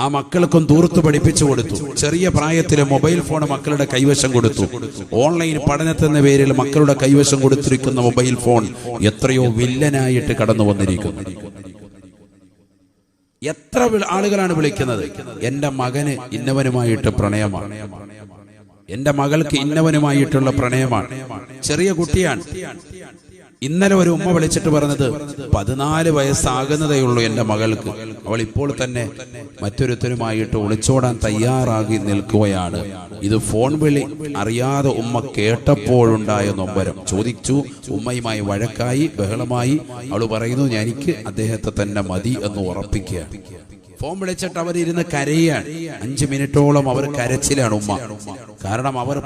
ആ മക്കൾക്കും ധൂർത്ത് പഠിപ്പിച്ചു കൊടുത്തു. ചെറിയ പ്രായത്തിൽ മൊബൈൽ ഫോൺ മക്കളുടെ കൈവശം കൊടുത്തു. ഓൺലൈൻ പഠനത്തിന്റെ പേരിൽ മക്കളുടെ കൈവശം കൊടുത്തിരിക്കുന്ന മൊബൈൽ ഫോൺ എത്രയോ വില്ലനായിട്ട് കടന്നു വന്നിരിക്കുന്നു. എത്ര ആളുകളാണ് വിളിക്കുന്നത്, എന്റെ മകന് ഇന്നവനുമായിട്ട് പ്രണയമാണ്, എന്റെ മകൾക്ക് ഇന്നവനുമായിട്ടുള്ള പ്രണയമാണ്. ചെറിയ കുട്ടിയാണ്. ഇന്നലെ ഒരു ഉമ്മ വിളിച്ചിട്ട് പറഞ്ഞത് 14 വയസ്സാകുന്നതേ ഉള്ളൂ എന്റെ മകൾക്ക്. അവൾ ഇപ്പോൾ തന്നെ മറ്റൊരുത്തരുമായിട്ട് ഒളിച്ചോടാൻ തയ്യാറാകി നിൽക്കുകയാണ്. ഇത് ഫോൺ വിളി അറിയാതെ ഉമ്മ കേട്ടപ്പോഴുണ്ടായ നൊമ്പരം. ചോദിച്ചു, ഉമ്മയുമായി വഴക്കായി, ബഹളമായി. അവൾ പറയുന്നു, എനിക്ക് അദ്ദേഹത്തെ തന്നെ മതി എന്ന് ഉറപ്പിക്കുക. ഫോൺ വിളിച്ചിട്ട് അവരിരുന്ന് കരയാണ്. 5 മിനിറ്റോളം അവർ കരച്ചിലാണ് ഉമ്മ. കാരണം അവർ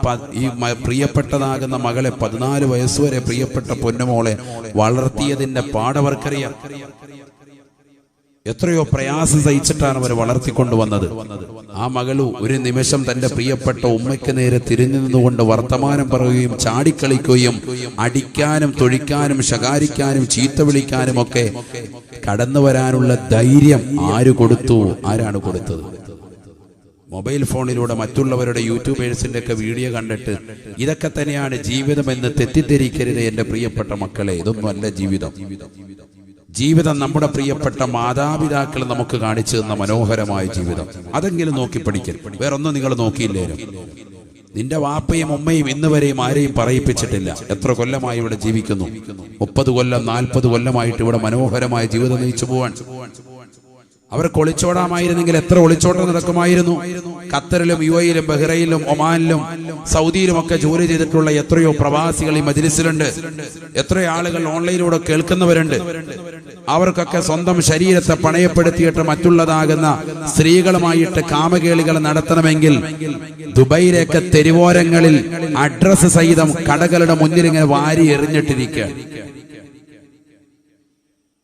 ഈ പ്രിയപ്പെട്ടതാകുന്ന മകളെ 14 വയസ്സുവരെ പ്രിയപ്പെട്ട പൊന്നുമോളെ വളർത്തിയതിന്റെ പാടവർക്കറിയാം. എത്രയോ പ്രയാസം സഹിച്ചിട്ടാണ് അവർ വളർത്തിക്കൊണ്ടുവന്നത്. ആ മകളു ഒരു നിമിഷം തന്റെ പ്രിയപ്പെട്ട ഉമ്മയ്ക്ക് നേരെ തിരിഞ്ഞു നിന്നുകൊണ്ട് വർത്തമാനം പറയുകയും ചാടിക്കളിക്കുകയും അടിക്കാനും തൊഴിക്കാനും ശകാരിക്കാനും ചീത്ത വിളിക്കാനും ഒക്കെ കടന്നു വരാനുള്ള ധൈര്യം ആര് കൊടുത്തു? ആരാണ് കൊടുത്തത്? മൊബൈൽ ഫോണിലൂടെ മറ്റുള്ളവരുടെ യൂട്യൂബേഴ്സിന്റെ ഒക്കെ വീഡിയോ കണ്ടിട്ട് ഇതൊക്കെ തന്നെയാണ് ജീവിതം എന്ന് തെറ്റിദ്ധരിക്കരുത് എന്റെ പ്രിയപ്പെട്ട മക്കളെ. ഇതൊന്നും അല്ല ജീവിതം. ജീവിതം നമ്മുടെ പ്രിയപ്പെട്ട മാതാപിതാക്കൾ നമുക്ക് കാണിച്ചു തന്ന മനോഹരമായ ജീവിതം. അതെങ്കിലും നോക്കി പഠിക്കരുത്. വേറൊന്നും നിങ്ങൾ നോക്കിയില്ലേലും. നിന്റെ വാപ്പയും ഉമ്മയും ഇന്ന് വരെയും ആരെയും പറയിപ്പിച്ചിട്ടില്ല. എത്ര കൊല്ലമായി ഇവിടെ ജീവിക്കുന്നു? 30 കൊല്ലം 40 കൊല്ലമായിട്ട് ഇവിടെ മനോഹരമായ ജീവിതം നയിച്ചു പോവാൻ. അവർക്ക് ഒളിച്ചോടാമായിരുന്നെങ്കിൽ എത്ര ഒളിച്ചോട്ടം നടക്കുമായിരുന്നു. ഖത്തറിലും UAE-യിലും ബഹ്റൈനിലും ഒമാനിലും സൗദിയിലും ഒക്കെ ജോലി ചെയ്തിട്ടുള്ള എത്രയോ പ്രവാസികൾ ഈ മജ്‌ലിസിലുണ്ട്. എത്രയോ ആളുകൾ ഓൺലൈനിലൂടെ കേൾക്കുന്നവരുണ്ട്. അവർക്കൊക്കെ സ്വന്തം ശരീരത്തെ പണയപ്പെടുത്തിയിട്ട് മറ്റുള്ളതാകുന്ന സ്ത്രീകളുമായിട്ട് കാമകേളികൾ നടത്തണമെങ്കിൽ ദുബൈയിലേക്ക് തെരുവോരങ്ങളിൽ അഡ്രസ് സഹിതം കടകളുടെ മുന്നിൽ ഇങ്ങനെ വാരി എറിഞ്ഞിട്ടിരിക്കുക.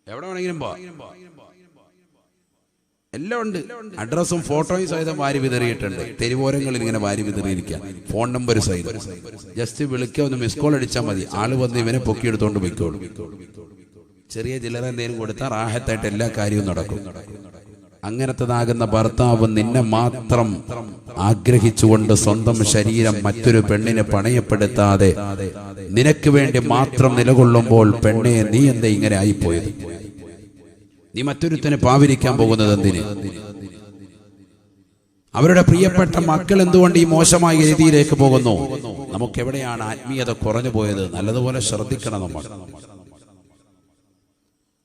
എവിടെ വേണമെങ്കിലും പോ, എല്ലാം ഉണ്ട്. അഡ്രസ്സും ഫോട്ടോയും സഹിതം വാരി വിതറിയിട്ടുണ്ട്. തെരുവോരങ്ങളിൽ ഇങ്ങനെ വാരി വിതറിയിരിക്കുക. ഫോൺ നമ്പർ സഹിതം. ജസ്റ്റ് വിളിക്കുക, ഒന്ന് മിസ് കോൾ അടിച്ചാൽ മതി. ആള് വന്ന് ഇവനെ പൊക്കിയെടുത്തോണ്ട് പോയിക്കോളും. ചെറിയ ചില്ലറ എന്തെങ്കിലും കൊടുത്താൽ റാഹത്തായിട്ട് എല്ലാ കാര്യവും നടക്കും. അങ്ങനത്തതാകുന്ന ഭർത്താവ് നിന്നെ മാത്രം ആഗ്രഹിച്ചുകൊണ്ട് സ്വന്തം ശരീരം മറ്റൊരു പെണ്ണിനെ പണയപ്പെടുത്താതെ നിനക്ക് വേണ്ടി മാത്രം നിലകൊള്ളുമ്പോൾ, പെണ്ണെ നീ എന്താ ഇങ്ങനെ ആയിപ്പോയത്? നീ മറ്റൊരുത്തനെ പാവിരിക്കാൻ പോകുന്നത് എന്തിന്? അവരുടെ പ്രിയപ്പെട്ട മക്കൾ എന്തുകൊണ്ട് ഈ മോശമായ രീതിയിലേക്ക് പോകുന്നു? നമുക്ക് എവിടെയാണ് ആത്മീയത കുറഞ്ഞു പോയത്? നല്ലതുപോലെ ശ്രദ്ധിക്കണം. നമ്മൾ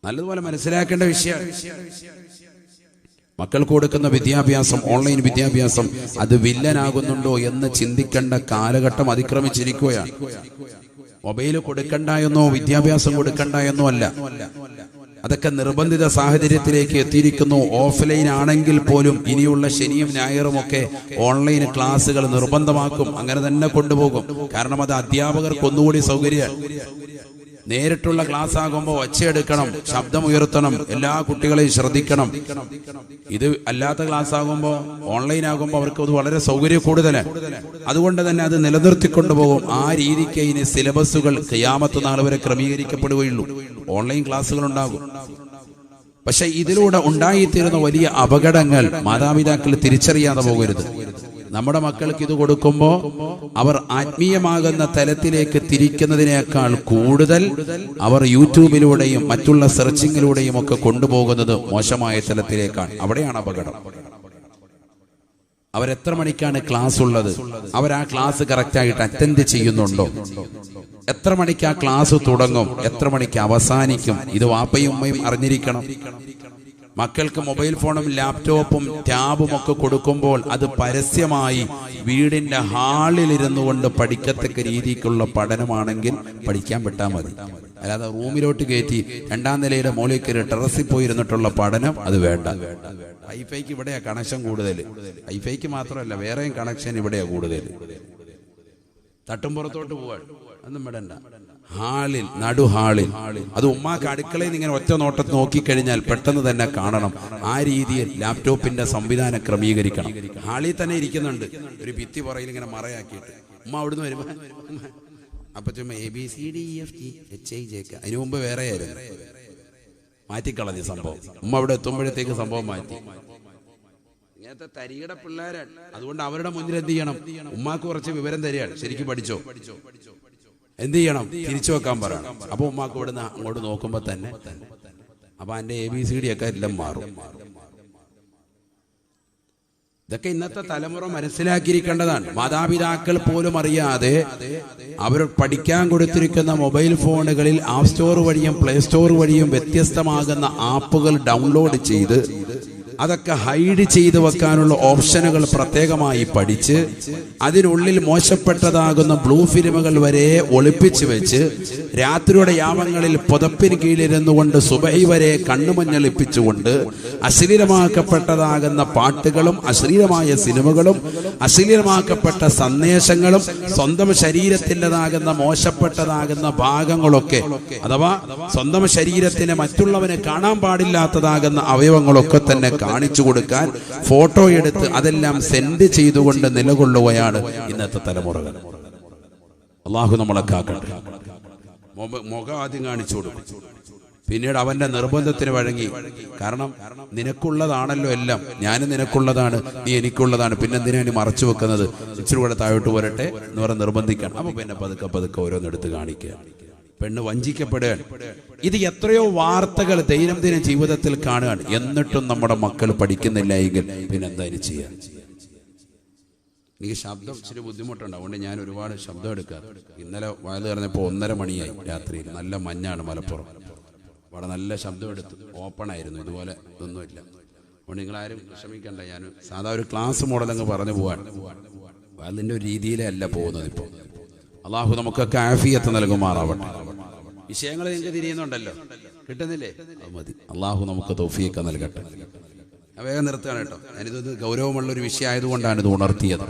നല്ലതുപോലെ മനസ്സിലാക്കേണ്ട വിഷയം. മക്കൾക്ക് കൊടുക്കുന്ന വിദ്യാഭ്യാസം, ഓൺലൈൻ വിദ്യാഭ്യാസം, അത് വില്ലനാകുന്നുണ്ടോ എന്ന് ചിന്തിക്കേണ്ട കാലഘട്ടം അതിക്രമിച്ചിരിക്കുകയാണ്. മൊബൈൽ കൊടുക്കണ്ട എന്നോ വിദ്യാഭ്യാസം കൊടുക്കണ്ട എന്നോ അല്ല. അതൊക്കെ നിർബന്ധിത സാഹചര്യത്തിലേക്ക് എത്തിയിരിക്കുന്നു. ഓഫ്ലൈൻ ആണെങ്കിൽ പോലും ഇനിയുള്ള ശനിയും ഞായറും ഒക്കെ ഓൺലൈൻ ക്ലാസ്സുകൾ നിർബന്ധമാക്കും. അങ്ങനെ തന്നെ കൊണ്ടുപോകും. കാരണം അത് അധ്യാപകർക്ക് ഒന്നുകൂടി സൗകര്യമാണ്. നേരിട്ടുള്ള ക്ലാസ് ആകുമ്പോൾ ഒച്ചയെടുക്കണം, ശബ്ദം ഉയർത്തണം, എല്ലാ കുട്ടികളെയും ശ്രദ്ധിക്കണം. ഇത് അല്ലാത്ത ക്ലാസ് ആകുമ്പോൾ, ഓൺലൈൻ ആകുമ്പോൾ അവർക്ക് അത് വളരെ സൗകര്യം കൂടുതലാണ്. അതുകൊണ്ട് തന്നെ അത് നിലനിർത്തിക്കൊണ്ടുപോകും. ആ രീതിക്ക് ഇനി സിലബസുകൾ ഖിയാമത്ത് നാൾ വരെ ക്രമീകരിക്കപ്പെടുകയുള്ളൂ. ഓൺലൈൻ ക്ലാസ്സുകൾ ഉണ്ടാകും. പക്ഷെ ഇതിലൂടെ ഉണ്ടായിത്തീരുന്ന വലിയ അപകടങ്ങൾ മാതാപിതാക്കൾ തിരിച്ചറിയാതെ പോകരുത്. നമ്മുടെ മക്കൾക്ക് ഇത് കൊടുക്കുമ്പോൾ അവർ ആത്മീയമാകുന്ന തലത്തിലേക്ക് തിരിക്കുന്നതിനേക്കാൾ കൂടുതൽ അവർ യൂട്യൂബിലൂടെയും മറ്റുള്ള സെർച്ചിങ്ങിലൂടെയും ഒക്കെ കൊണ്ടുപോകുന്നത് മോശമായ തലത്തിലേക്കാണ്. അവിടെയാണ് അപകടം. അവരെത്ര മണിക്കാണ് ക്ലാസ് ഉള്ളത്, അവർ ആ ക്ലാസ് കറക്റ്റായിട്ട് അറ്റൻഡ് ചെയ്യുന്നുണ്ടോ, എത്ര മണിക്ക് ആ ക്ലാസ് തുടങ്ങും, എത്ര മണിക്ക് അവസാനിക്കും, ഇത് വാപ്പയും ഉമ്മയും അറിഞ്ഞിരിക്കണം. മക്കൾക്ക് മൊബൈൽ ഫോണും ലാപ്ടോപ്പും ടാബും ഒക്കെ കൊടുക്കുമ്പോൾ അത് പരസ്യമായി വീടിന്റെ ഹാളിൽ ഇരുന്നു കൊണ്ട് പഠിക്കത്തക്ക രീതിക്കുള്ള പഠനമാണെങ്കിൽ പഠിക്കാൻ വിട്ടാൽ മതി. അല്ലാതെ റൂമിലോട്ട് കയറ്റി 2ാം നിലയുടെ മുകളിൽ കയറി ടെറസിൽ പോയിരുന്നിട്ടുള്ള പഠനം അത് വേണ്ട. വൈഫൈക്ക് ഇവിടെയാ കണക്ഷൻ കൂടുതൽ. വൈഫൈക്ക് മാത്രമല്ല, വേറെയും കണക്ഷൻ ഇവിടെയാ കൂടുതൽ. തട്ടുംപുറത്തോട്ട് പോവാൻ ഒന്നും വിടണ്ട. ഹാളിൽ, നടുഹാളിൽ, അത് ഉമ്മാക്ക് അടുക്കളയിൽ ഇങ്ങനെ ഒറ്റ നോട്ടത്തിൽ നോക്കിക്കഴിഞ്ഞാൽ പെട്ടെന്ന് തന്നെ കാണണം. ആ രീതിയിൽ ലാപ്ടോപ്പിന്റെ സംവിധാനം ക്രമീകരിക്കണം. ഹാളിൽ തന്നെ ഇരിക്കുന്നുണ്ട്, ഒരു ഭിത്തി പുറയിൽ ഇങ്ങനെ മറയാക്കിയിട്ട് ഉമ്മ അവിടുന്ന് വരുമ്പോ അപ്പൊ ചുമ്മാ ABCDEFGHIJK. അതിനു മുമ്പ് വേറെ ആയിരുന്നു, മാറ്റിക്കളഞ്ഞ സംഭവം. ഉമ്മ അവിടെ എത്തുമ്പോഴത്തേക്ക് സംഭവം മാറ്റി. ഇങ്ങനത്തെ തരികട പിള്ളേരാണ്. അതുകൊണ്ട് അവരുടെ മുന്നിൽ എന്ത് ചെയ്യണം? ഉമ്മാക്ക് കുറച്ച് വിവരം തരികയാണ്, ശരിക്കും പഠിച്ചോ, എന്ത് ചെയ്യണം, തിരിച്ചു വെക്കാൻ പറയണം. അപ്പൊ ഉമ്മാക്ക് ഇവിടുന്ന് അങ്ങോട്ട് നോക്കുമ്പോ തന്നെ അപ്പൊ അതിന്റെ ABCD ഒക്കെ എല്ലാം മാറും. ഇതൊക്കെ ഇന്നത്തെ തലമുറ മനസ്സിലാക്കിയിരിക്കേണ്ടതാണ്. മാതാപിതാക്കൾ പോലും അറിയാതെ അവർ പഠിക്കാൻ കൊടുത്തിരിക്കുന്ന മൊബൈൽ ഫോണുകളിൽ ആപ്പ് സ്റ്റോർ വഴിയും പ്ലേ സ്റ്റോർ വഴിയും വ്യത്യസ്തമാകുന്ന ആപ്പുകൾ ഡൗൺലോഡ് ചെയ്ത് അതൊക്കെ ഹൈഡ് ചെയ്ത് വെക്കാനുള്ള ഓപ്ഷനുകൾ പ്രത്യേകമായി പഠിച്ച് അതിനുള്ളിൽ മോശപ്പെട്ടതാകുന്ന ബ്ലൂ ഫിലിമുകൾ വരെ ഒളിപ്പിച്ചു വെച്ച് രാത്രിയുടെ യാമങ്ങളിൽ പുതപ്പിന് കീഴിലിരുന്നു കൊണ്ട് സുബഹി വരെ കണ്ണുമഞ്ഞളിപ്പിച്ചുകൊണ്ട് അശ്ലീലമാക്കപ്പെട്ടതാകുന്ന പാട്ടുകളും അശ്ലീലമായ സിനിമകളും അശ്ലീലമാക്കപ്പെട്ട സന്ദേശങ്ങളും സ്വന്തം ശരീരത്തിൻ്റെതാകുന്ന മോശപ്പെട്ടതാകുന്ന ഭാഗങ്ങളൊക്കെ, അഥവാ സ്വന്തം ശരീരത്തിന് മറ്റുള്ളവന് കാണാൻ പാടില്ലാത്തതാകുന്ന അവയവങ്ങളൊക്കെ തന്നെ കാണിച്ചു കൊടുക്കാൻ ഫോട്ടോ എടുത്ത് അതെല്ലാം സെൻഡ് ചെയ്തുകൊണ്ട് നിലകൊള്ളുകയാണ് ഇന്നത്തെ തലമുറകൾ. അള്ളാഹു നമ്മളെ കാക്കട്ടെ. മുഖം ആദ്യം കാണിച്ചു കൊടുക്കും, പിന്നീട് അവന്റെ നിർബന്ധത്തിന് വഴങ്ങി. കാരണം നിനക്കുള്ളതാണല്ലോ എല്ലാം, ഞാനും നിനക്കുള്ളതാണ്, നീ എനിക്കുള്ളതാണ്, പിന്നെ എന്തിനാ നീ മറച്ചു വെക്കുന്നത്, ഇച്ചിരി കൂടെ താഴോട്ട് വരട്ടെ എന്ന് പറഞ്ഞ് നിർബന്ധിക്കണം. അപ്പൊ പിന്നെ പതുക്കെ പതുക്കെ ഓരോന്നെടുത്ത് കാണിക്കുക. പെണ്ണ് വഞ്ചിക്കപ്പെടുകയാണ്. ഇത് എത്രയോ വാർത്തകൾ ദൈനംദിന ജീവിതത്തിൽ കാണുകയാണ്. എന്നിട്ടും നമ്മുടെ മക്കൾ പഠിക്കുന്നില്ല എങ്കിൽ പിന്നെന്താ ഇനി ചെയ്യാൻ? എനിക്ക് ശബ്ദം ഇച്ചിരി ബുദ്ധിമുട്ടുണ്ട്, അതുകൊണ്ട് ഞാൻ ഒരുപാട് ശബ്ദം എടുക്കാറ്. ഇന്നലെ വയല് പറഞ്ഞപ്പോൾ 1:30 മണിയായി രാത്രിയിൽ. നല്ല മഞ്ഞാണ് മലപ്പുറം, അവിടെ നല്ല ശബ്ദം എടുത്തു. ഓപ്പൺ ആയിരുന്നു, ഇതുപോലെ ഒന്നുമില്ല. അതുകൊണ്ട് നിങ്ങളാരും വിഷമിക്കണ്ട. ഞാൻ സാധാ ഒരു ക്ലാസ് മോഡലങ്ങ് പറഞ്ഞു പോവാൻ. അതിൻ്റെ ഒരു രീതിയിലേ അല്ല പോകുന്നത് ഇപ്പോൾ. അള്ളാഹു നമുക്കൊക്കെ ആഫിയത്ത് നൽകുമാറാവട്ടെ. വിഷയങ്ങൾ നിങ്ങൾക്ക് തിരിയുന്നുണ്ടല്ലോ, കിട്ടുന്നില്ലേ? അത് മതി. അള്ളാഹു നമുക്ക് തൗഫീഖ് നൽകട്ടെ. വേഗം നിർത്തുകയാണ് കേട്ടോ. ഞാനിത് ഗൗരവമുള്ളൊരു വിഷയമായതുകൊണ്ടാണ് ഇത് ഉണർത്തിയത്.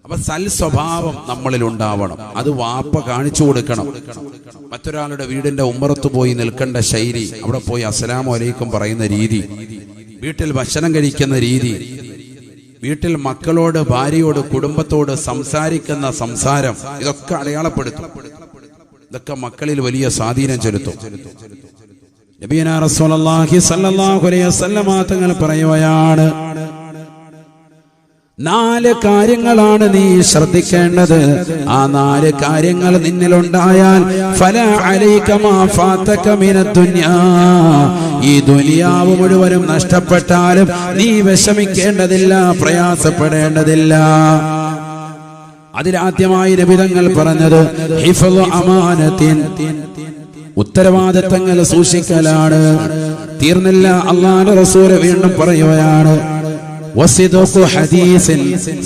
അപ്പൊ സൽ സ്വഭാവം നമ്മളിൽ ഉണ്ടാവണം. അത് വാപ്പ കാണിച്ചു കൊടുക്കണം. മറ്റൊരാളുടെ വീടിന്റെ ഉമ്മറത്ത് പോയി നിൽക്കേണ്ട ശൈലി, അവിടെ പോയി അസ്സലാമു അലൈക്കും പറയുന്ന രീതി, വീട്ടിൽ ഭക്ഷണം കഴിക്കുന്ന രീതി, വീട്ടിൽ മക്കളോട് ഭാര്യയോട് കുടുംബത്തോട് സംസാരിക്കുന്ന സംസാരം, ഇതൊക്കെ അടയാളപ്പെടുത്തും. ഇതൊക്കെ മക്കളിൽ വലിയ സ്വാധീനം ചെലുത്തും. നബിയനാ റസൂലുള്ളാഹി സ്വല്ലല്ലാഹു അലൈഹി വസല്ലമ തങ്ങൾ പറയുകയാണ്, 4 കാര്യങ്ങളാണ് നീ ശ്രദ്ധിക്കേണ്ടത്. ആ 4 കാര്യങ്ങൾ നിന്നിലുണ്ടായാൽ ഫലാ അലൈക മാ ഫാതക മിനദ് ദുനിയാ, ഈ ദുനിയാവ് മുഴുവനും നഷ്ടപ്പെട്ടാലും നീ വിഷമിക്കേണ്ടതില്ല, പ്രയാസപ്പെടേണ്ടതില്ല. അതിലാദ്യമായി നബി തങ്ങൾ പറഞ്ഞത് ഹിഫ്ളു അമാനത്തിൻ, ഉത്തരവാദിത്തങ്ങൾ സൂക്ഷിക്കലാണ്. തീർന്നില്ല, അല്ലാഹുവിന്റെ റസൂൽ വീണ്ടും പറയുകയാണ് വസിദഖു ഹദീസിൻ,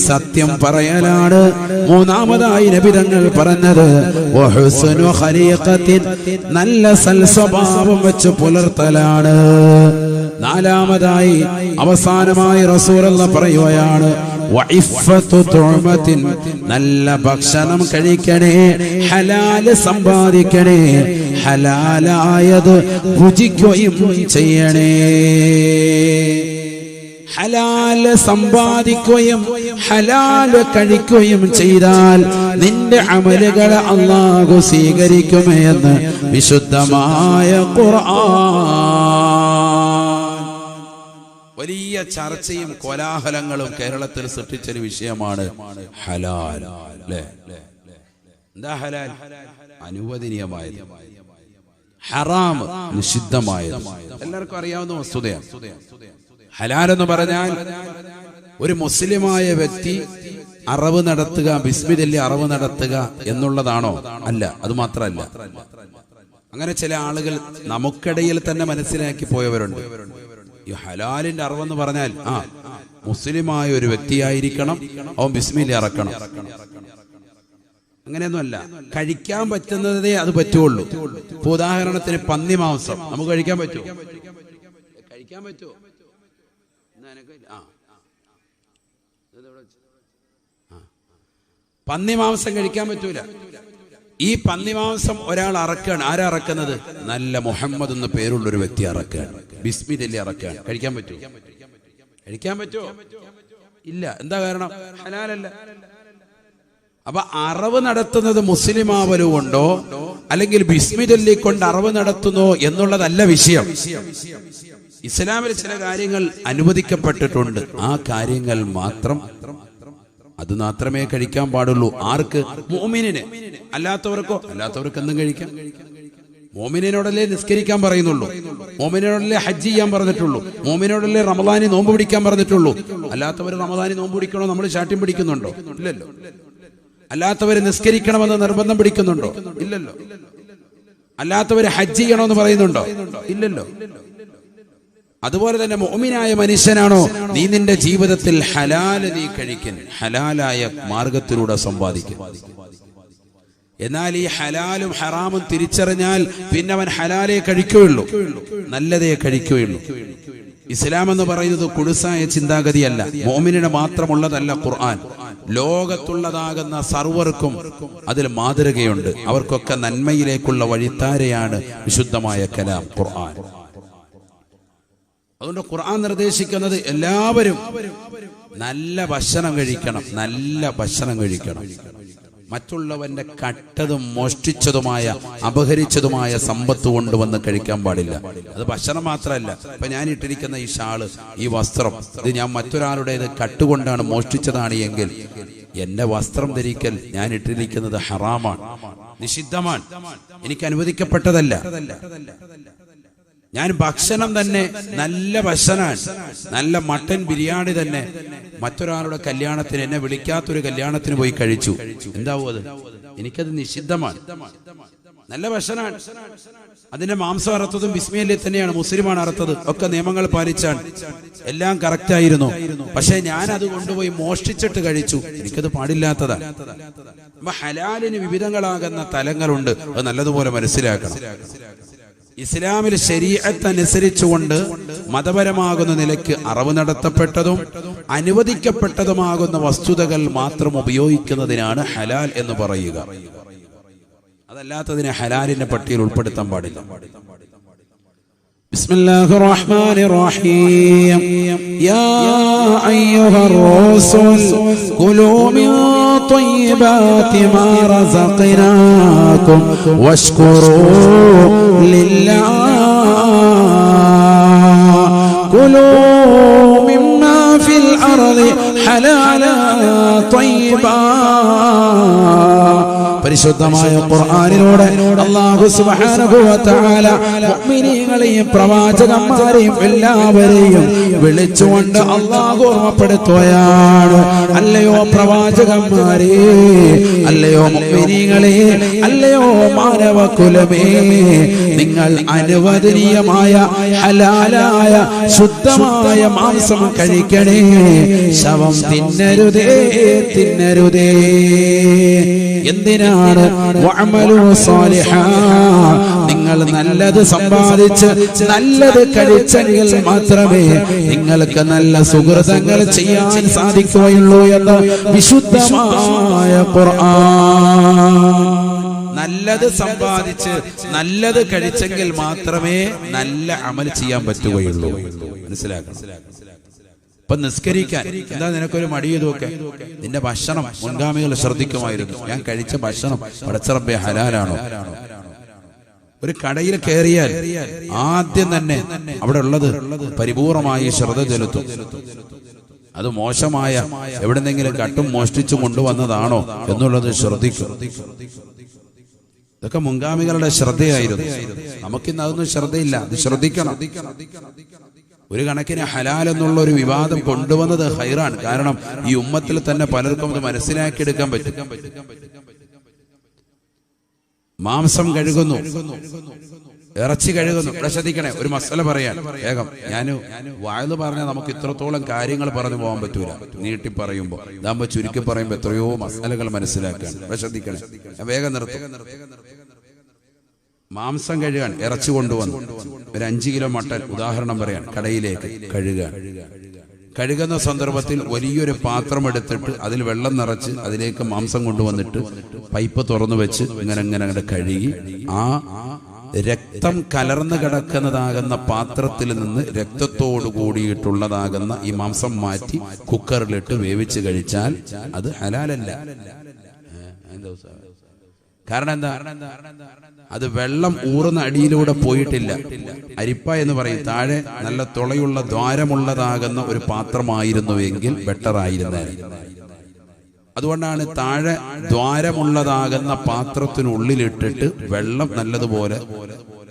സത്യം പറയലാണ്. മൂന്നാമതായി നബി തങ്ങൾ പറഞ്ഞത് വഹുസ്നു ഖലീഖത്തിൻ, നല്ല സൽസ്വഭാവം വെച്ച് പുലർത്തലാണ്. നാലാമതായി അവസാനമായി റസൂലുള്ളാഹി പറയുകയാണ് വഇഫ്ഫത്തു തുഅമത്തിൻ, നല്ല ഭക്ഷണം കഴിക്കണേ, ഹലാല് സമ്പാദിക്കണേ, ഹലാലായത് ഭുജിക്കുകയും ചെയ്യണേ. ഹലാല് സമ്പാദിക്കുകയും ഹലാല് കഴിക്കുകയും ചെയ്താൽ നിന്റെ അമലുകൾ അല്ലാഹു സ്വീകരിക്കുമെന്ന് വിശുദ്ധമായ ഖുർആൻ. വലിയ ചർച്ചയും കോലാഹലങ്ങളും കേരളത്തിൽ സൃഷ്ടിച്ചൊരു വിഷയമാണ് ഹലാൽ. എന്താ ഹലാൽ? അനുവദനീയമായത്. ഹറാം നിഷിദ്ധമായത്. എല്ലാവർക്കും അറിയാവുന്ന വസ്തുതയാണ്. ഹലാൽ എന്ന് പറഞ്ഞാൽ ഒരു മുസ്ലിമായ വ്യക്തി അറവ് നടത്തുക, ബിസ്മില്ലി അറവ് നടത്തുക എന്നുള്ളതാണോ? അല്ല, അത് മാത്രമല്ല. അങ്ങനെ ചില ആളുകൾ നമുക്കിടയിൽ തന്നെ മനസ്സിലാക്കി പോയവരുണ്ട്. ഈ ഹലാലിന്റെ അറവെന്ന് പറഞ്ഞാൽ മുസ്ലിമായ ഒരു വ്യക്തിയായിരിക്കണം, അവൻ ബിസ്മില്ലി അറക്കണം. അങ്ങനെയൊന്നുമല്ല. കഴിക്കാൻ പറ്റുന്നതേ അത് പറ്റുള്ളൂ. ഇപ്പൊ ഉദാഹരണത്തിന് പന്നി മാംസം നമുക്ക് കഴിക്കാൻ പറ്റുമോ? കഴിക്കാൻ പറ്റുമോ? പന്നി മാംസം കഴിക്കാൻ പറ്റൂല. ഈ പന്നി മാംസം ഒരാൾ അറക്കാണ്. ആരാ അറക്കുന്നത്? നല്ല മുഹമ്മദ് എന്ന പേരുള്ളൊരു വ്യക്തി അറക്കാണ്, ബിസ്മില്ലി അറക്കാണ്. കഴിക്കാൻ പറ്റുമോ? കഴിക്കാൻ പറ്റുമോ? ഇല്ല. എന്താ കാരണം? ഹലാലല്ല. അപ്പൊ അറവ് നടത്തുന്നത് മുസ്ലിമാവലു കൊണ്ടോ അല്ലെങ്കിൽ ബിസ്മില്ലി കൊണ്ട് അറവ് നടത്തുന്നോ എന്നുള്ളതല്ല വിഷയം. ഇസ്ലാമിൽ ചില കാര്യങ്ങൾ അനുവദിക്കപ്പെട്ടിട്ടുണ്ട്. ആ കാര്യങ്ങൾ അത് മാത്രമേ കഴിക്കാൻ പാടുള്ളൂ. ആർക്ക്? മുഅ്മിനിന്. അല്ലാത്തവർക്ക് എന്തും കഴിക്കാം. മുഅ്മിനോടല്ലേ നിസ്കരിക്കാൻ പറയുന്നുള്ളൂ, മുഅ്മിനോടല്ലേ ഹജ്ജ് ചെയ്യാൻ പറഞ്ഞിട്ടുള്ളൂ, മുഅ്മിനോടല്ലേ റമദാനി നോമ്പ് പിടിക്കാൻ പറഞ്ഞിട്ടുള്ളൂ. അല്ലാത്തവർ റമദാനി നോമ്പ് പിടിക്കണോ നമ്മൾ ശാഠ്യം പിടിക്കുന്നുണ്ടോ? ഇല്ലല്ലോ. അല്ലാത്തവര് നിസ്കരിക്കണമെന്ന് നിർബന്ധം പിടിക്കുന്നുണ്ടോ? ഇല്ലല്ലോ. അല്ലാത്തവര് ഹജ്ജ് ചെയ്യണമെന്ന് പറയുന്നുണ്ടോ? ഇല്ലല്ലോ. അതുപോലെ തന്നെ മുഅ്മിനായ മനുഷ്യനാണോ നീ നിന്റെ ജീവിതത്തിൽ ഹലാൽ നീ കഴിക്കൻ, ഹലാലായ മാർഗത്തിലൂടെ സമ്പാദിക്കും. എന്നാൽ ഈ ഹലാലും ഹറാമും തിരിച്ചറിഞ്ഞാൽ പിന്നെ അവൻ ഹലാലേ കഴിക്കുകയുള്ളൂ, നല്ലതേ കഴിക്കുകയുള്ളൂ. ഇസ്ലാം എന്ന് പറയുന്നത് കുടുസായ ചിന്താഗതിയല്ല, മുഅ്മിനിന് മാത്രമുള്ളതല്ല ഖുർആൻ. ലോകത്തുള്ളതാകുന്ന സർവർക്കും അതിൽ മാതൃകയുണ്ട്. അവർക്കൊക്കെ നന്മയിലേക്കുള്ള വഴിത്താരയാണ് വിശുദ്ധമായ കലാം ഖുർആൻ. അതുകൊണ്ട് ഖുർആൻ നിർദ്ദേശിക്കുന്നത് എല്ലാവരും നല്ല ഭക്ഷണം കഴിക്കണം. മറ്റുള്ളവന്റെ കട്ടതും മോഷ്ടിച്ചതുമായ അപഹരിച്ചതുമായ സമ്പത്ത് കൊണ്ടുവന്ന് കഴിക്കാൻ പാടില്ല. അത് ഭക്ഷണം മാത്രമല്ല. ഇപ്പൊ ഞാൻ ഇട്ടിരിക്കുന്ന ഈ ഷാള്, ഈ വസ്ത്രം, ഇത് ഞാൻ മറ്റൊരാളുടേത് കട്ടുകൊണ്ടാണ് മോഷ്ടിച്ചതാണ് എങ്കിൽ എന്റെ വസ്ത്രം ധരിക്കൽ ഞാൻ ഇട്ടിരിക്കുന്നത് ഹറാമാണ്, നിഷിദ്ധമാണ്, എനിക്ക് അനുവദിക്കപ്പെട്ടതല്ല. ഞാൻ ഭക്ഷണം തന്നെ നല്ല ഭക്ഷണമാണ്, നല്ല മട്ടൻ ബിരിയാണി തന്നെ മറ്റൊരാളുടെ കല്യാണത്തിന്, എന്നെ വിളിക്കാത്തൊരു കല്യാണത്തിന് പോയി കഴിച്ചു. എന്താവും അത്? എനിക്കത് നിഷിദ്ധമാണ്. നല്ല ഭക്ഷണമാണ്. അതിന്റെ മാംസം അറുത്തതും ബിസ്മില്ലി തന്നെയാണ്, മുസ്ലിമാണ് അറുത്തത്, ഒക്കെ നിയമങ്ങൾ പാലിച്ചാണ്, എല്ലാം കറക്റ്റ് ആയിരുന്നു. പക്ഷെ ഞാൻ അത് കൊണ്ടുപോയി മോഷ്ടിച്ചിട്ട് കഴിച്ചു, എനിക്കത് പാടില്ലാത്തതാണ്. അപ്പൊ ഹലാലിന് വിവിധങ്ങളാകുന്ന തലങ്ങളുണ്ട്, അത് നല്ലതുപോലെ മനസ്സിലാക്കണം. ഇസ്ലാമിൽ ശരീഅത്ത് അനുസരിച്ചുകൊണ്ട് മതപരമാകുന്ന നിലയ്ക്ക് അറവ് നടത്തപ്പെട്ടതും അനുവദിക്കപ്പെട്ടതുമാകുന്ന വസ്തുതകൾ മാത്രം ഉപയോഗിക്കുന്നതിനാണ് ഹലാൽ എന്ന് പറയുക. അതല്ലാത്തതിനെ ഹലാലിന്റെ പട്ടികയിൽ ഉൾപ്പെടുത്താൻ പാടില്ല. ബിസ്മില്ലാഹിർ റഹ്മാനിർ റഹീം. യാ അയ്യുഹർ റസൂൽ കുലൂ മിൻ ത്വയ്യിബാതി മാ റസഖ്നാകും വഷ്കുറൂ ലില്ലാഹ് കുലൂ മിമ്മാ ഫിൽ അർളി ഹലാലാ ത്വയ്യിബാ. പരിശുദ്ധമായ ഖുർആനിലൂടെ അല്ലാഹു സുബ്ഹാനഹു വ തആല മുഅ്മിനീങ്ങളെയും പ്രവാചകന്മാരെയും എല്ലാവരെയും വിളിച്ചുകൊണ്ട് അല്ലാഹു ഓർമ്മപ്പെടുത്തുകയാണ്. അല്ലയോ പ്രവാചകന്മാരെ, അല്ലയോ മുഅ്മിനീങ്ങളെ, അല്ലയോ മാനവകുലമേ, നിങ്ങൾ അനുവദനീയമായ ഹലാലായ ശുദ്ധമായ മാംസം കഴിക്കണേ, ശവം തിന്നരുതേ. എന്തിനാണ്? വഅമലു സാലിഹാ, നിങ്ങൾ നല്ലത് സമ്പാദിച്ച് നല്ലത് കഴിച്ചെങ്കിൽ മാത്രമേ നിങ്ങൾക്ക് നല്ല സുഹൃതങ്ങൾ ചെയ്യാൻ സാധിക്കുകയുള്ളൂ എന്ന് വിശുദ്ധമായ ഖുർആൻ. നല്ലത് സമ്പാദിച്ച് നല്ലത് കഴിച്ചെങ്കിൽ മാത്രമേ നല്ല അമൽ ചെയ്യാൻ പറ്റുകയുള്ളൂ. മനസ്സിലാക്കണം. ഇപ്പൊ നിസ്കരിക്കാൻ എന്താ നിനക്കൊരു മടി? ഇതൊക്കെ നിന്റെ ഭക്ഷണം മുൻഗാമികൾ ശ്രദ്ധിക്കുമായിരുന്നു. ഞാൻ കഴിച്ച ഭക്ഷണം പടച്ചറബ്ബേ ഹലാലാണോ? ഒരു കടയിൽ കയറിയാൽ ആദ്യം തന്നെ അവിടെ ഉള്ളത് പരിപൂർണമായി ശ്രദ്ധ ചെലുത്തും. അത് മോശമായ എവിടെന്നെങ്കിലും കട്ടും മോഷ്ടിച്ചു കൊണ്ടുവന്നതാണോ എന്നുള്ളത് ശ്രദ്ധിക്കും. ഇതൊക്കെ മുൻഗാമികളുടെ ശ്രദ്ധയായിരുന്നു. നമുക്കിന്ന് അതൊന്നും ശ്രദ്ധയില്ല. അത് ശ്രദ്ധിക്കണം. ഒരു കണക്കിന് ഹലാൽ എന്നുള്ള ഒരു വിവാദം കൊണ്ടുവന്നത് ഹൈറാണ്. കാരണം ഈ ഉമ്മത്തിൽ തന്നെ പലർക്കും അത് മനസ്സിലാക്കിയെടുക്കാൻ പറ്റും. മാംസം കഴുകുന്നു, ഇറച്ചി കഴുകുന്നു. ഇവിടെ ശ്രദ്ധിക്കണേ, ഒരു മസല പറയാൻ വേഗം. ഞാൻ വായെന്ന് പറഞ്ഞാൽ നമുക്ക് ഇത്രത്തോളം കാര്യങ്ങൾ പറഞ്ഞു പോകാൻ പറ്റൂല. നീട്ടി പറയുമ്പോ ഇതാകുമ്പോ ചുരുക്കി പറയുമ്പോ എത്രയോ മസലകൾ മനസ്സിലാക്കാൻ. ഇവിടെ ശ്രദ്ധിക്കണേ, വേഗം നിർത്തും. മാംസം കഴുകാൻ ഇറച്ചി കൊണ്ടുവന്നു. ഒരു 5 കിലോ മട്ടൻ ഉദാഹരണം പറയാൻ കടയിലേക്ക് കഴുകുന്ന സന്ദർഭത്തിൽ വലിയൊരു പാത്രം എടുത്തിട്ട് അതിൽ വെള്ളം നിറച്ച് അതിലേക്ക് മാംസം കൊണ്ടുവന്നിട്ട് പൈപ്പ് തുറന്നു വെച്ച് ഇങ്ങനെ കഴുകി ആ രക്തം കലർന്നു കിടക്കുന്നതാകുന്ന പാത്രത്തിൽ നിന്ന് രക്തത്തോടു കൂടിയിട്ടുള്ളതാകുന്ന ഈ മാംസം മാറ്റി കുക്കറിലിട്ട് വേവിച്ച് കഴിച്ചാൽ അത് ഹലാലല്ല. കാരണം എന്താ? അത് വെള്ളം ഊർന്ന അടിയിലൂടെ പോയിട്ടില്ല. അരിപ്പ എന്ന് പറയും. താഴെ നല്ല തുളയുള്ള ദ്വാരമുള്ളതാകുന്ന ഒരു പാത്രമായിരുന്നുവെങ്കിൽ ബെറ്ററായിരുന്നായിരുന്നു. അതുകൊണ്ടാണ് താഴെ ദ്വാരമുള്ളതാകുന്ന പാത്രത്തിനുള്ളിലിട്ടിട്ട് വെള്ളം നല്ലതുപോലെ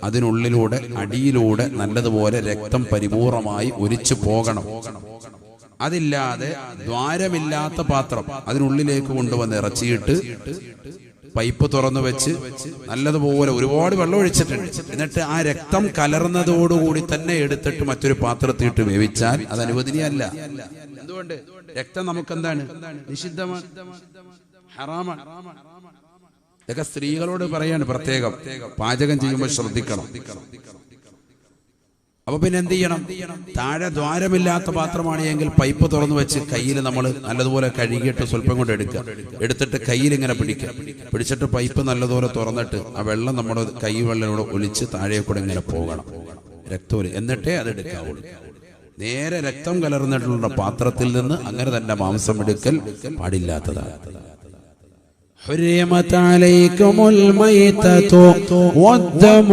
അതിനുള്ളിലൂടെ അടിയിലൂടെ നല്ലതുപോലെ രക്തം പരിപൂർണമായി ഒലിച്ചു പോകണം. അതില്ലാതെ ദ്വാരമില്ലാത്ത പാത്രം അതിനുള്ളിലേക്ക് കൊണ്ടുവന്ന് ഇറച്ചിയിട്ട് പൈപ്പ് തുറന്നു വെച്ച് നല്ലതുപോലെ ഒരുപാട് വെള്ളം ഒഴിച്ചിട്ടുണ്ട്. എന്നിട്ട് ആ രക്തം കലർന്നതോടുകൂടി തന്നെ എടുത്തിട്ട് മറ്റൊരു പാത്രത്തിട്ട് വേവിച്ചാൽ അത് അനുവദനീയമല്ല. എന്തുകൊണ്ട്? രക്തം നമുക്കെന്താണ്? നിഷിദ്ധമാണ്, ഹറാമാണ്. ഇതൊക്കെ സ്ത്രീകളോട് പറയാണ് പ്രത്യേകം. പാചകം ചെയ്യുമ്പോൾ ശ്രദ്ധിക്കണം. അപ്പൊ പിന്നെ എന്ത് ചെയ്യണം? താഴെ ദ്വാരമില്ലാത്ത പാത്രമാണ് എങ്കിൽ പൈപ്പ് തുറന്നു വെച്ച് കയ്യിൽ നമ്മൾ നല്ലതുപോലെ കഴുകിയിട്ട് സ്വല്പം കൊണ്ട് എടുത്തിട്ട് കയ്യിൽ ഇങ്ങനെ പിടിച്ചിട്ട് പൈപ്പ് നല്ലതുപോലെ തുറന്നിട്ട് ആ വെള്ളം നമ്മുടെ കൈ വെള്ളത്തിലൂടെ ഒലിച്ച് താഴെ കൂടെ ഇങ്ങനെ പോകണം രക്തം. എന്നിട്ടേ അത് എടുക്കാവുള്ളൂ. നേരെ രക്തം കലർന്നിട്ടുള്ള പാത്രത്തിൽ നിന്ന് അങ്ങനെ തന്നെ മാംസം എടുക്കൽ പാടില്ലാത്തതാണ്. حرمت عليكم الميتة والدم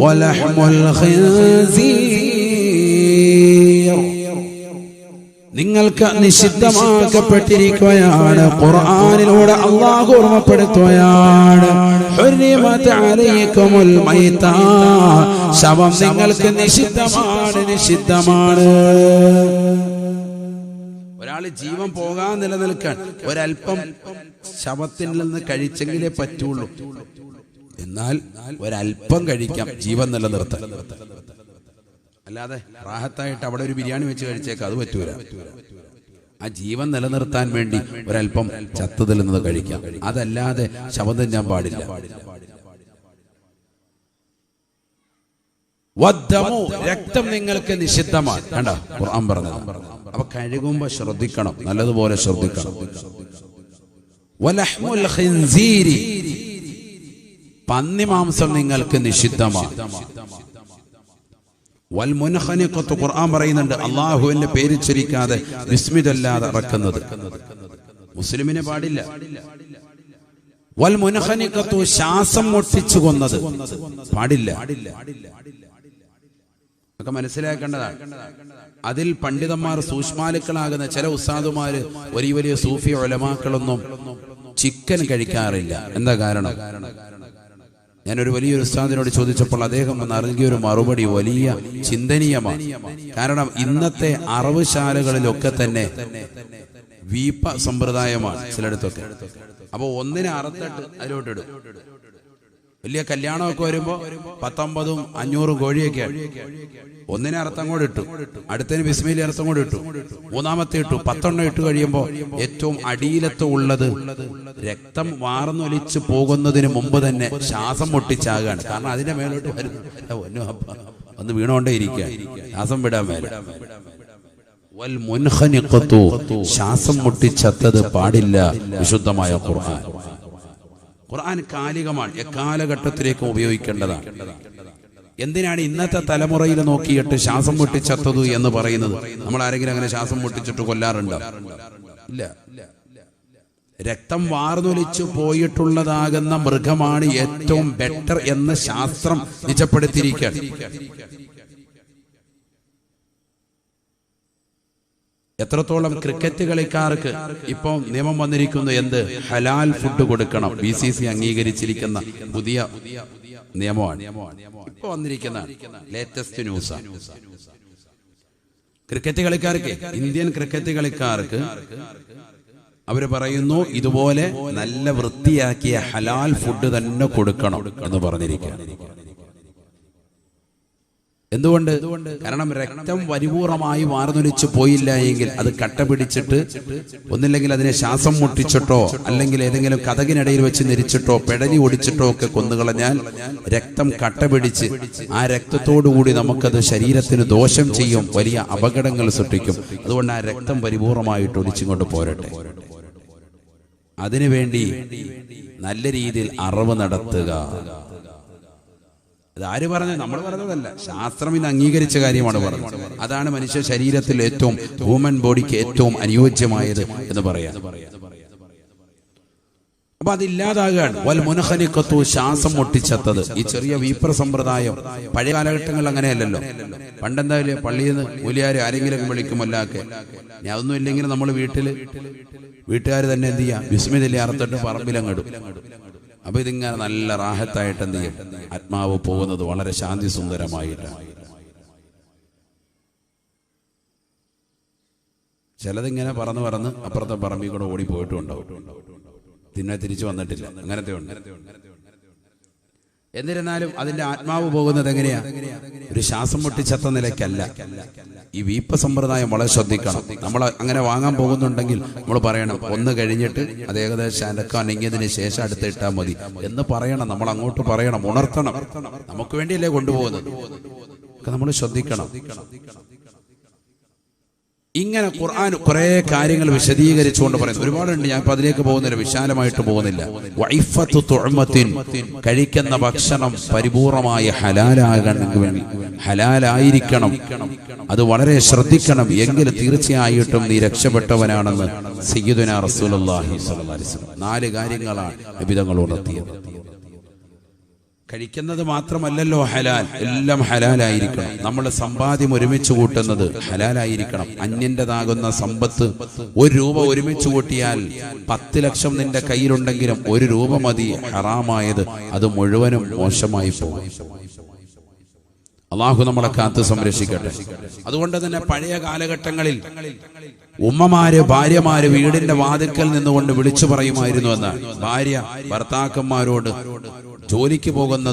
ولحم الخنزير. നിങ്ങൾക്ക് നിഷിദ്ധമാക്കപ്പെട്ടിരിക്കുകയാണ്. ഖുർആനിലൂടെ അല്ലാഹു ഓർമ്മപ്പെടുത്തുകയാണ്. ഹുരിമത അലൈക്കുമുൽ മൈത. ശവം നിങ്ങൾക്ക് നിഷിദ്ധമാണ്. ഒരാള് ജീവൻ പോകാൻ നിലനിൽക്കാൻ ഒരല്പം ശവത്തിൽ നിന്ന് കഴിച്ചെങ്കിലേ പറ്റുള്ളൂ. എന്നാൽ ഒരല്പം കഴിക്കാം ജീവൻ നിലനിർത്താൻ. അല്ലാതെ റാഹത്തായിട്ട് അവിടെ ഒരു ബിരിയാണി വെച്ച് കഴിച്ചേക്കാം, അത് പറ്റൂല. ആ ജീവൻ നിലനിർത്താൻ വേണ്ടി ഒരല്പം ചത്തതിൽ നിന്ന് കഴിക്കാം. അതല്ലാതെ ശവം തിന്നാൻ പാടില്ല. വദ്ദമു, രക്തം നിങ്ങൾക്ക് നിഷിദ്ധമാണ്. കണ്ട ഖുർആൻ പറഞ്ഞത്. അപ്പൊ കഴുകുമ്പോ ശ്രദ്ധിക്കണം, നല്ലതുപോലെ ശ്രദ്ധിക്കണം. വലഹ്മുൽ ഖിൻസീരി, പന്നി മാംസം നിങ്ങൾക്ക് നിഷിദ്ധമാണ്. വൽ മുൻഖനിഖത്തു, ഖുർആൻ പറയുന്നുണ്ട് അല്ലാഹുവിന്റെ പേര് ചൊല്ലിക്കാതെ ബിസ്മില്ലാതെ ഇറക്കുന്നത് മുസ്ലിമിനെ പാടില്ല. വൽ മുൻഖനിഖത്തു, ശ്വാസം മുട്ടിച്ചു കൊന്നത് പാടില്ല. ഒക്കെ മനസ്സിലാക്കേണ്ടതാണ്. അതിൽ പണ്ഡിതന്മാർ സൂക്ഷ്മാലുക്കളാകുന്ന ചില ഉസ്താദുമാര് വലിയ സൂഫി ഉലമാക്കളൊന്നും ചിക്കൻ കഴിക്കാറില്ല. എന്താ കാരണം? ഞാനൊരു വലിയൊരു ഉസ്താദിനോട് ചോദിച്ചപ്പോൾ അദ്ദേഹം നൽകിയൊരു മറുപടി വലിയ ചിന്തനീയമാണ്. കാരണം ഇന്നത്തെ അറവുശാലകളിലൊക്കെ തന്നെ വീപ്പ സമ്പ്രദായമാണ് ചിലയിടത്തൊക്കെ. അപ്പൊ ഒന്നിനെ അറുത്തിട്ട് അതിലോട്ടിടും. വലിയ കല്യാണമൊക്കെ വരുമ്പോ 150 500 കോഴിയൊക്കെയാണ്. ഒന്നിനെ അർത്ഥം കൂടെ ഇട്ടു, അടുത്തതിന് ബിസ്മില്ലി അർത്ഥം കൂടെ ഇട്ടു, മൂന്നാമത്തെ ഇട്ടു, 10 ഇട്ട് കഴിയുമ്പോ ഏറ്റവും അടിയിലത്ത് ഉള്ളത് രക്തം വാർന്നൊലിച്ച് പോകുന്നതിന് മുമ്പ് തന്നെ ശ്വാസം മുട്ടിച്ചാകാണ്. കാരണം അതിന്റെ മേലോട്ട് വരുന്നു, ഒന്ന് വീണോണ്ടേ ഇരിക്കുക, ശ്വാസം വിടാൻ മേലെ. വൽ മുൻഖനിഖത്തു, ശ്വാസം മുട്ടിച്ചത്തത് പാടില്ല. വിശുദ്ധമായ ഖുർആൻ. ഖുർആൻ കാലികമാണ്, എക്കാലഘട്ടത്തിലേക്കും ഉപയോഗിക്കേണ്ടതാണ്. എന്തിനാണ് ഇന്നത്തെ തലമുറയിൽ നോക്കിയിട്ട് ശ്വാസം മുട്ടിച്ചത്തതു എന്ന് പറയുന്നത്? നമ്മൾ ആരെങ്കിലും അങ്ങനെ ശ്വാസം മുട്ടിച്ചിട്ട് കൊല്ലാറുണ്ടോ? ഇല്ല. രക്തം വാർന്നൊലിച്ചു പോയിട്ടുള്ളതാകുന്ന മൃഗമാണ് ഏറ്റവും ബെറ്റർ എന്ന് ശാസ്ത്രം നിജപ്പെടുത്തിയിരിക്കുകയാണ്. എത്രത്തോളം ക്രിക്കറ്റ് കളിക്കാർക്ക് ഇപ്പൊ നിയമം വന്നിരിക്കുന്നു, എന്ത് ഹലാൽ ഫുഡ് കൊടുക്കണം. BCC അംഗീകരിച്ചിരിക്കുന്ന പുതിയ നിയമമാണ് ഇപ്പൊ വന്നിരിക്കുന്ന ലേറ്റസ്റ്റ് ന്യൂസാണ്. ക്രിക്കറ്റ് കളിക്കാർക്ക്, ഇന്ത്യൻ ക്രിക്കറ്റ് കളിക്കാർക്ക് അവര് പറയുന്നു ഇതുപോലെ നല്ല വൃത്തിയാക്കിയ ഹലാൽ ഫുഡ് തന്നെ കൊടുക്കണം എന്ന് പറഞ്ഞിരിക്കുകയാണ്. എന്തുകൊണ്ട്? കാരണം രക്തം പരിപൂർണമായി വാർന്നൊലിച്ചു പോയില്ല എങ്കിൽ അത് കട്ട പിടിച്ചിട്ട് ഒന്നില്ലെങ്കിൽ അതിനെ ശ്വാസം മുട്ടിച്ചിട്ടോ അല്ലെങ്കിൽ ഏതെങ്കിലും കതകിനിടയിൽ വെച്ച് നെരിച്ചിട്ടോ പെടലി ഒടിച്ചിട്ടോ ഒക്കെ കൊന്നുകളഞ്ഞാൽ രക്തം കട്ട പിടിച്ച് ആ രക്തത്തോടുകൂടി നമുക്കത് ശരീരത്തിന് ദോഷം ചെയ്യും, വലിയ അപകടങ്ങൾ സൃഷ്ടിക്കും. അതുകൊണ്ട് ആ രക്തം പരിപൂർണമായിട്ട് ഒലിച്ചുകൊണ്ട് പോരട്ടെ. അതിനുവേണ്ടി നല്ല രീതിയിൽ അറിവ് നടത്തുക. അതാര് പറഞ്ഞു? നമ്മൾ പറഞ്ഞതല്ല, ശാസ്ത്രം ഇന്ന് അംഗീകരിച്ച കാര്യമാണ് പറഞ്ഞത്. അതാണ് മനുഷ്യ ശരീരത്തിൽ ഏറ്റവും, ഹ്യൂമൻ ബോഡിക്ക് ഏറ്റവും അനുയോജ്യമായത് എന്ന് പറയാം. അപ്പൊ അതില്ലാതാകാണ്. വൽ മുനഖനിഖത്തു, ശ്വാസം മുട്ടിച്ചത്തത്. ഈ ചെറിയ വീപ്ര സമ്പ്രദായം പഴയ കാലഘട്ടങ്ങളിൽ അങ്ങനെയല്ലല്ലോ. പണ്ടെന്തായാലും പള്ളിയിൽ നിന്ന് മൂലിയാര് ആരെങ്കിലും വിളിക്കുമല്ലാക്കെ. ഇനി അതൊന്നും ഇല്ലെങ്കിൽ നമ്മൾ വീട്ടുകാർ തന്നെ എന്ത് ചെയ്യാം, ബിസ്മില്ലാഹി അറുത്തിട്ട് പറമ്പിലങ്ങിടും. അപ്പൊ ഇതിങ്ങനെ നല്ല റാഹത്തായിട്ട് എന്ത് ചെയ്യും, ആത്മാവ് പോകുന്നത് വളരെ ശാന്തി സുന്ദരമായിട്ടാണ്. ചിലതിങ്ങനെ പറന്ന് അപ്പുറത്തെ പറമ്പിൽ കൂടെ ഓടി പോയിട്ടുണ്ടാവും, പിന്നെ തിരിച്ചു വന്നിട്ടില്ല. അങ്ങനത്തെ ഉണ്ട്. എന്നിരുന്നാലും അതിന്റെ ആത്മാവ് പോകുന്നത് എങ്ങനെയാ? ഒരു ശ്വാസം മുട്ടിച്ചത്ത നിലയ്ക്കല്ല. ഈ വീപ്പ സമ്പ്രദായം വളരെ ശ്രദ്ധിക്കണം. നമ്മൾ അങ്ങനെ വാങ്ങാൻ പോകുന്നുണ്ടെങ്കിൽ നമ്മൾ പറയണം, ഒന്ന് കഴിഞ്ഞിട്ട് അത് ഏകദേശം അനക്കം അനങ്ങിയതിന് ശേഷം അടുത്ത് ഇട്ടാൽ മതി എന്ന് പറയണം. നമ്മൾ അങ്ങോട്ട് പറയണം, ഉണർത്തണം. നമുക്ക് വേണ്ടിയല്ലേ കൊണ്ടുപോകുന്നത്. നമ്മൾ ശ്രദ്ധിക്കണം. ഇങ്ങനെ ഖുർആൻ കുറെ കാര്യങ്ങൾ വിശദീകരിച്ചുകൊണ്ട് പറയുന്നു. ഒരുപാടുണ്ട്, ഞാൻ ഇപ്പൊ അതിലേക്ക് പോകുന്നില്ല, വിശാലമായിട്ട് പോകുന്നില്ല. വഇഫത്തു തുഅമത്തിൻ, കഴിക്കുന്ന ഭക്ഷണം പരിപൂർണമായി ഹലാലായിരിക്കണം. അത് വളരെ ശ്രദ്ധിക്കണം. എങ്കിൽ തീർച്ചയായിട്ടും നീ രക്ഷപ്പെട്ടവനാണെന്ന് സയ്യിദുനാ റസൂലുള്ളാഹി സ്വല്ലല്ലാഹി അലൈഹി വസല്ലം 4 കാര്യങ്ങളാണ് നബിതങ്ങൾ ഉണർത്തിയത്. കഴിക്കുന്നത് മാത്രമല്ലല്ലോ ഹലാൽ, എല്ലാം ഹലാലായിരിക്കണം. നമ്മുടെ സമ്പാദ്യം ഒരുമിച്ച് കൂട്ടുന്നത് ഹലാലായിരിക്കണം. അന്യൻ്റെതാകുന്ന സമ്പത്ത് 1 രൂപ ഒരുമിച്ച് കൂട്ടിയാൽ 10 ലക്ഷം നിന്റെ കയ്യിലുണ്ടെങ്കിലും 1 രൂപ മതി ഹറാമായത്, അത് മുഴുവനും മോശമായി പോകും. അള്ളാഹു നമ്മളെ കാത്ത് സംരക്ഷിക്കട്ടെ. അതുകൊണ്ട് തന്നെ പഴയ കാലഘട്ടങ്ങളിൽ ഉമ്മമാര് ഭാര്യമാര് വീടിന്റെ വാതിൽക്കൽ നിന്നുകൊണ്ട് വിളിച്ചു പറയുമായിരുന്നു എന്നാണ്. ഭാര്യ ഭർത്താക്കന്മാരോട്,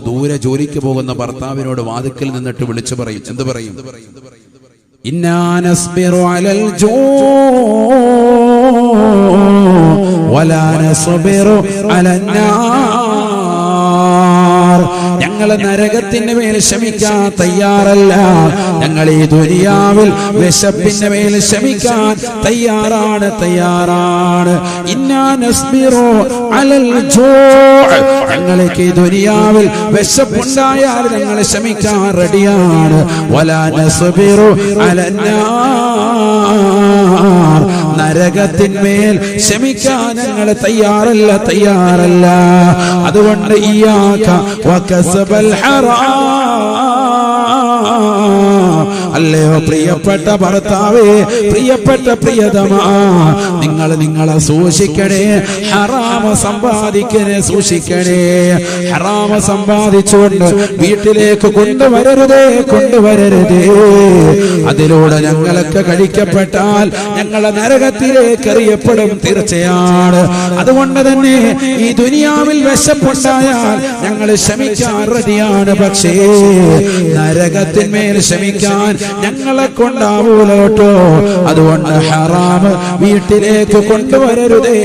ദൂരെ ജോലിക്ക് പോകുന്ന ഭർത്താവിനോട് വാതിൽക്കൽ നിന്നിട്ട് വിളിച്ചു പറയും. എന്ത് പറയും? ഇന്നാ നസ്ബിറു അലൽ ജൂ വലാ നസ്ബിറു അലന്നാർ. ഞങ്ങൾ നരകത്തിന്റെ മേൽ ക്ഷമിക്കാൻ തയ്യാറല്ല, ഞങ്ങൾ ഈ ദുനിയാവിൽ വിശപ്പിന്റെ മേൽ ക്ഷമിക്കാൻ തയ്യാറാണ്. ഇന്നാ നസ്ബിറു അലൽ ജൂ, ഞങ്ങൾക്ക് ഈ ദുനിയാവിൽ വിശപ്പുണ്ടായാൽ ഞങ്ങൾ ക്ഷമിക്കാൻ റെഡിയാണ്. വലാ നസ്ബിറു അലന്നാർ, നരകത്തിന്മേൽ ക്ഷമിക്കാൻ ഞങ്ങൾ തയ്യാറല്ല. അതുകൊണ്ട് ഇയ്യാക വകസബൽ ഹറാം, അല്ലയോ പ്രിയപ്പെട്ട ഭർത്താവേ, പ്രിയപ്പെട്ട പ്രിയതമാ, നിങ്ങളെ സൂക്ഷിക്കണേ. ഹറാമ സമ്പാദിക്കണേ, സൂക്ഷിക്കണേ. ഹറാമ സമ്പാദിച്ചുകൊണ്ട് വീട്ടിലേക്ക് കൊണ്ടുവരരുതേ. അതിലൂടെ ഞങ്ങളൊക്കെ കഴിക്കപ്പെട്ടാൽ ഞങ്ങളെ നരകത്തിലേക്ക് എറിയപ്പെടും തീർച്ചയാണ്. അതുകൊണ്ട് തന്നെ ഈ ദുനിയാവിൽ വിശപ്പുണ്ടായാൽ ഞങ്ങൾ ക്ഷമിക്കാൻ റെഡിയാണ്. പക്ഷേ നരകത്തിന്മേൽ ക്ഷമിക്കാൻ ഞങ്ങളെ കൊണ്ടാവൂല കേട്ടോ. അതുകൊണ്ട് ഹറാം വീട്ടിലേക്ക് കൊണ്ടുവരരുതേ.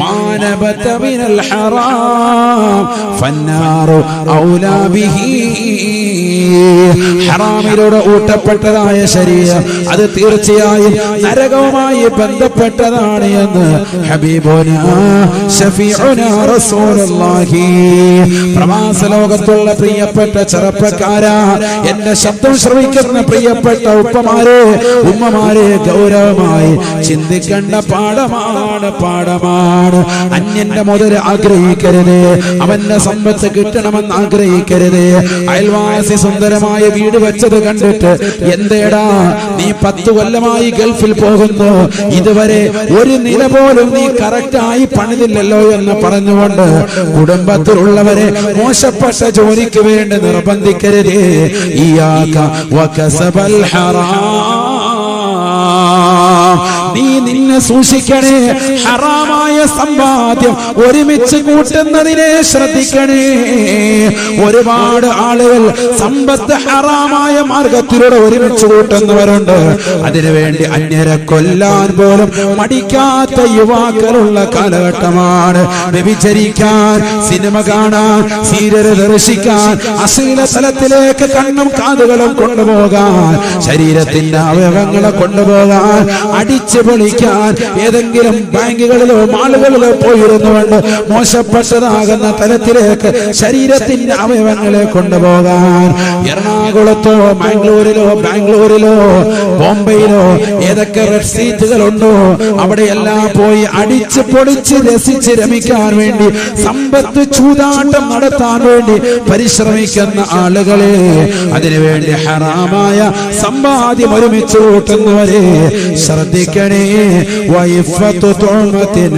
മാനബത മിനൽ ഹറാം ഫന്നാറു ഔലാ ബിഹി. ഹറാമിലൂടെ ഊട്ടപ്പെട്ടതായ ശരീരം അത് തീർച്ചയായും നരകവുമായി ബന്ധപ്പെട്ടതാണ് എന്ന് ഹബീബുനാ ശഫീഉനാ റസൂലുള്ളാഹി. പ്രവാസ ലോകത്തുള്ള പ്രിയപ്പെട്ട ചെറുപ്പക്കാരാ, എന്റെ ശബ്ദം ശ്രവിക്കുന്ന പ്രിയപ്പെട്ട ഉപ്പമാരെ, ഉമ്മമാരെ ഗൗരവമായി ചിന്തിക്കേണ്ട പാഠമാണ്. അന്യന്റെ മുതൽ ആഗ്രഹിക്കരുത്, അവന്റെ സമ്പത്ത് കിട്ടണമെന്ന് ആഗ്രഹിക്കരുത്. അയൽവാസി സുന്ദരമായ വീട് വെച്ചത് കണ്ടിട്ട് എന്തേടാ നീ 10 കൊല്ലമായി ഗൾഫിൽ പോകുന്നു, ഇതുവരെ ഒരു നില പോലും നീ കറക്റ്റായി പണിതില്ലല്ലോ എന്ന് പറഞ്ഞുകൊണ്ട് കുടുംബത്തിലുള്ളവരെ മോശപ്പെട്ട ജോലിക്ക് വേണ്ടി നിർബന്ധിക്കരുതേ. ഇയ്യാക വകസബൽ ഹറാം, നീ നിന്നെ സൂക്ഷിക്കണേ. ഹറാമായ സമ്പാദ്യം ഒരുമിച്ച് കൂട്ടുന്നതിനെ ശ്രദ്ധിക്കണേ. ഒരുപാട് ആളുകൾ സമ്പത്ത് ഹറാമായ മാർഗത്തിലൂടെ ഒരുമിച്ച് കൂട്ടുന്നവരുണ്ട്. അതിനുവേണ്ടി അന്യരെ കൊല്ലാൻ പോലും മടിക്കാത്ത യുവാക്കളുള്ള കാലഘട്ടമാണ്. വ്യഭിചരിക്കാൻ, സിനിമ കാണാൻ, സീരിയൽ ദർശിക്കാൻ, അശ്ലീല തലത്തിലേക്ക് കണ്ണും കാതുകളും കൊണ്ടുപോകാൻ, ശരീരത്തിന്റെ അവയവങ്ങളെ കൊണ്ടുപോകാൻ, അടിച്ചു പൊളിക്കാൻ ഏതെങ്കിലും ബാങ്കുകളിലോ മാളുകളിലോ പോയിരുന്നുകൊണ്ട് മോശപ്പെട്ടതാകുന്ന തലത്തിലേക്ക് ശരീരത്തിന്റെ അവയവങ്ങളെ കൊണ്ടുപോകാൻ, എറണാകുളത്തോ ബാംഗ്ലൂരിലോ ബോംബെയിലോ ഏതൊക്കെ റെഡ് സീറ്റുകളുണ്ടോ അവിടെയെല്ലാം പോയി അടിച്ചു പൊളിച്ച് രസിച്ച് രമിക്കാൻ വേണ്ടി, സമ്പത്ത് ചൂതാട്ടം നടത്താൻ വേണ്ടി പരിശ്രമിക്കുന്ന ആളുകളെ, അതിനുവേണ്ടി ഹറാമായ സമ്പാദ്യം ഒരുമിച്ച് കൂട്ടുന്നവരെ ശ്രദ്ധിക്കണേ. വൈഫത്തു തുഅമത്തിൻ,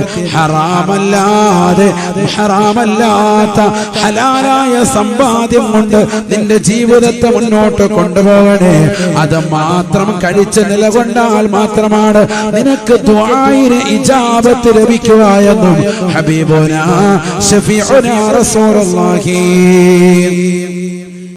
ഹറാമല്ലാത്ത ഹലാലായ സമ്പാദ്യം കൊണ്ട് നിന്റെ ജീവിതത്തെ മുന്നോട്ട് കൊണ്ടുപോകണേ. അത് മാത്രം കഴിച്ച് നിലകൊണ്ടാൽ മാത്രമാണ് നിനക്ക് ദുആഇന് ഇജാബത്ത് ലഭിക്കുക എന്നും ഹബീബുനാ ശഫീഉനാ റസൂലുള്ളാഹി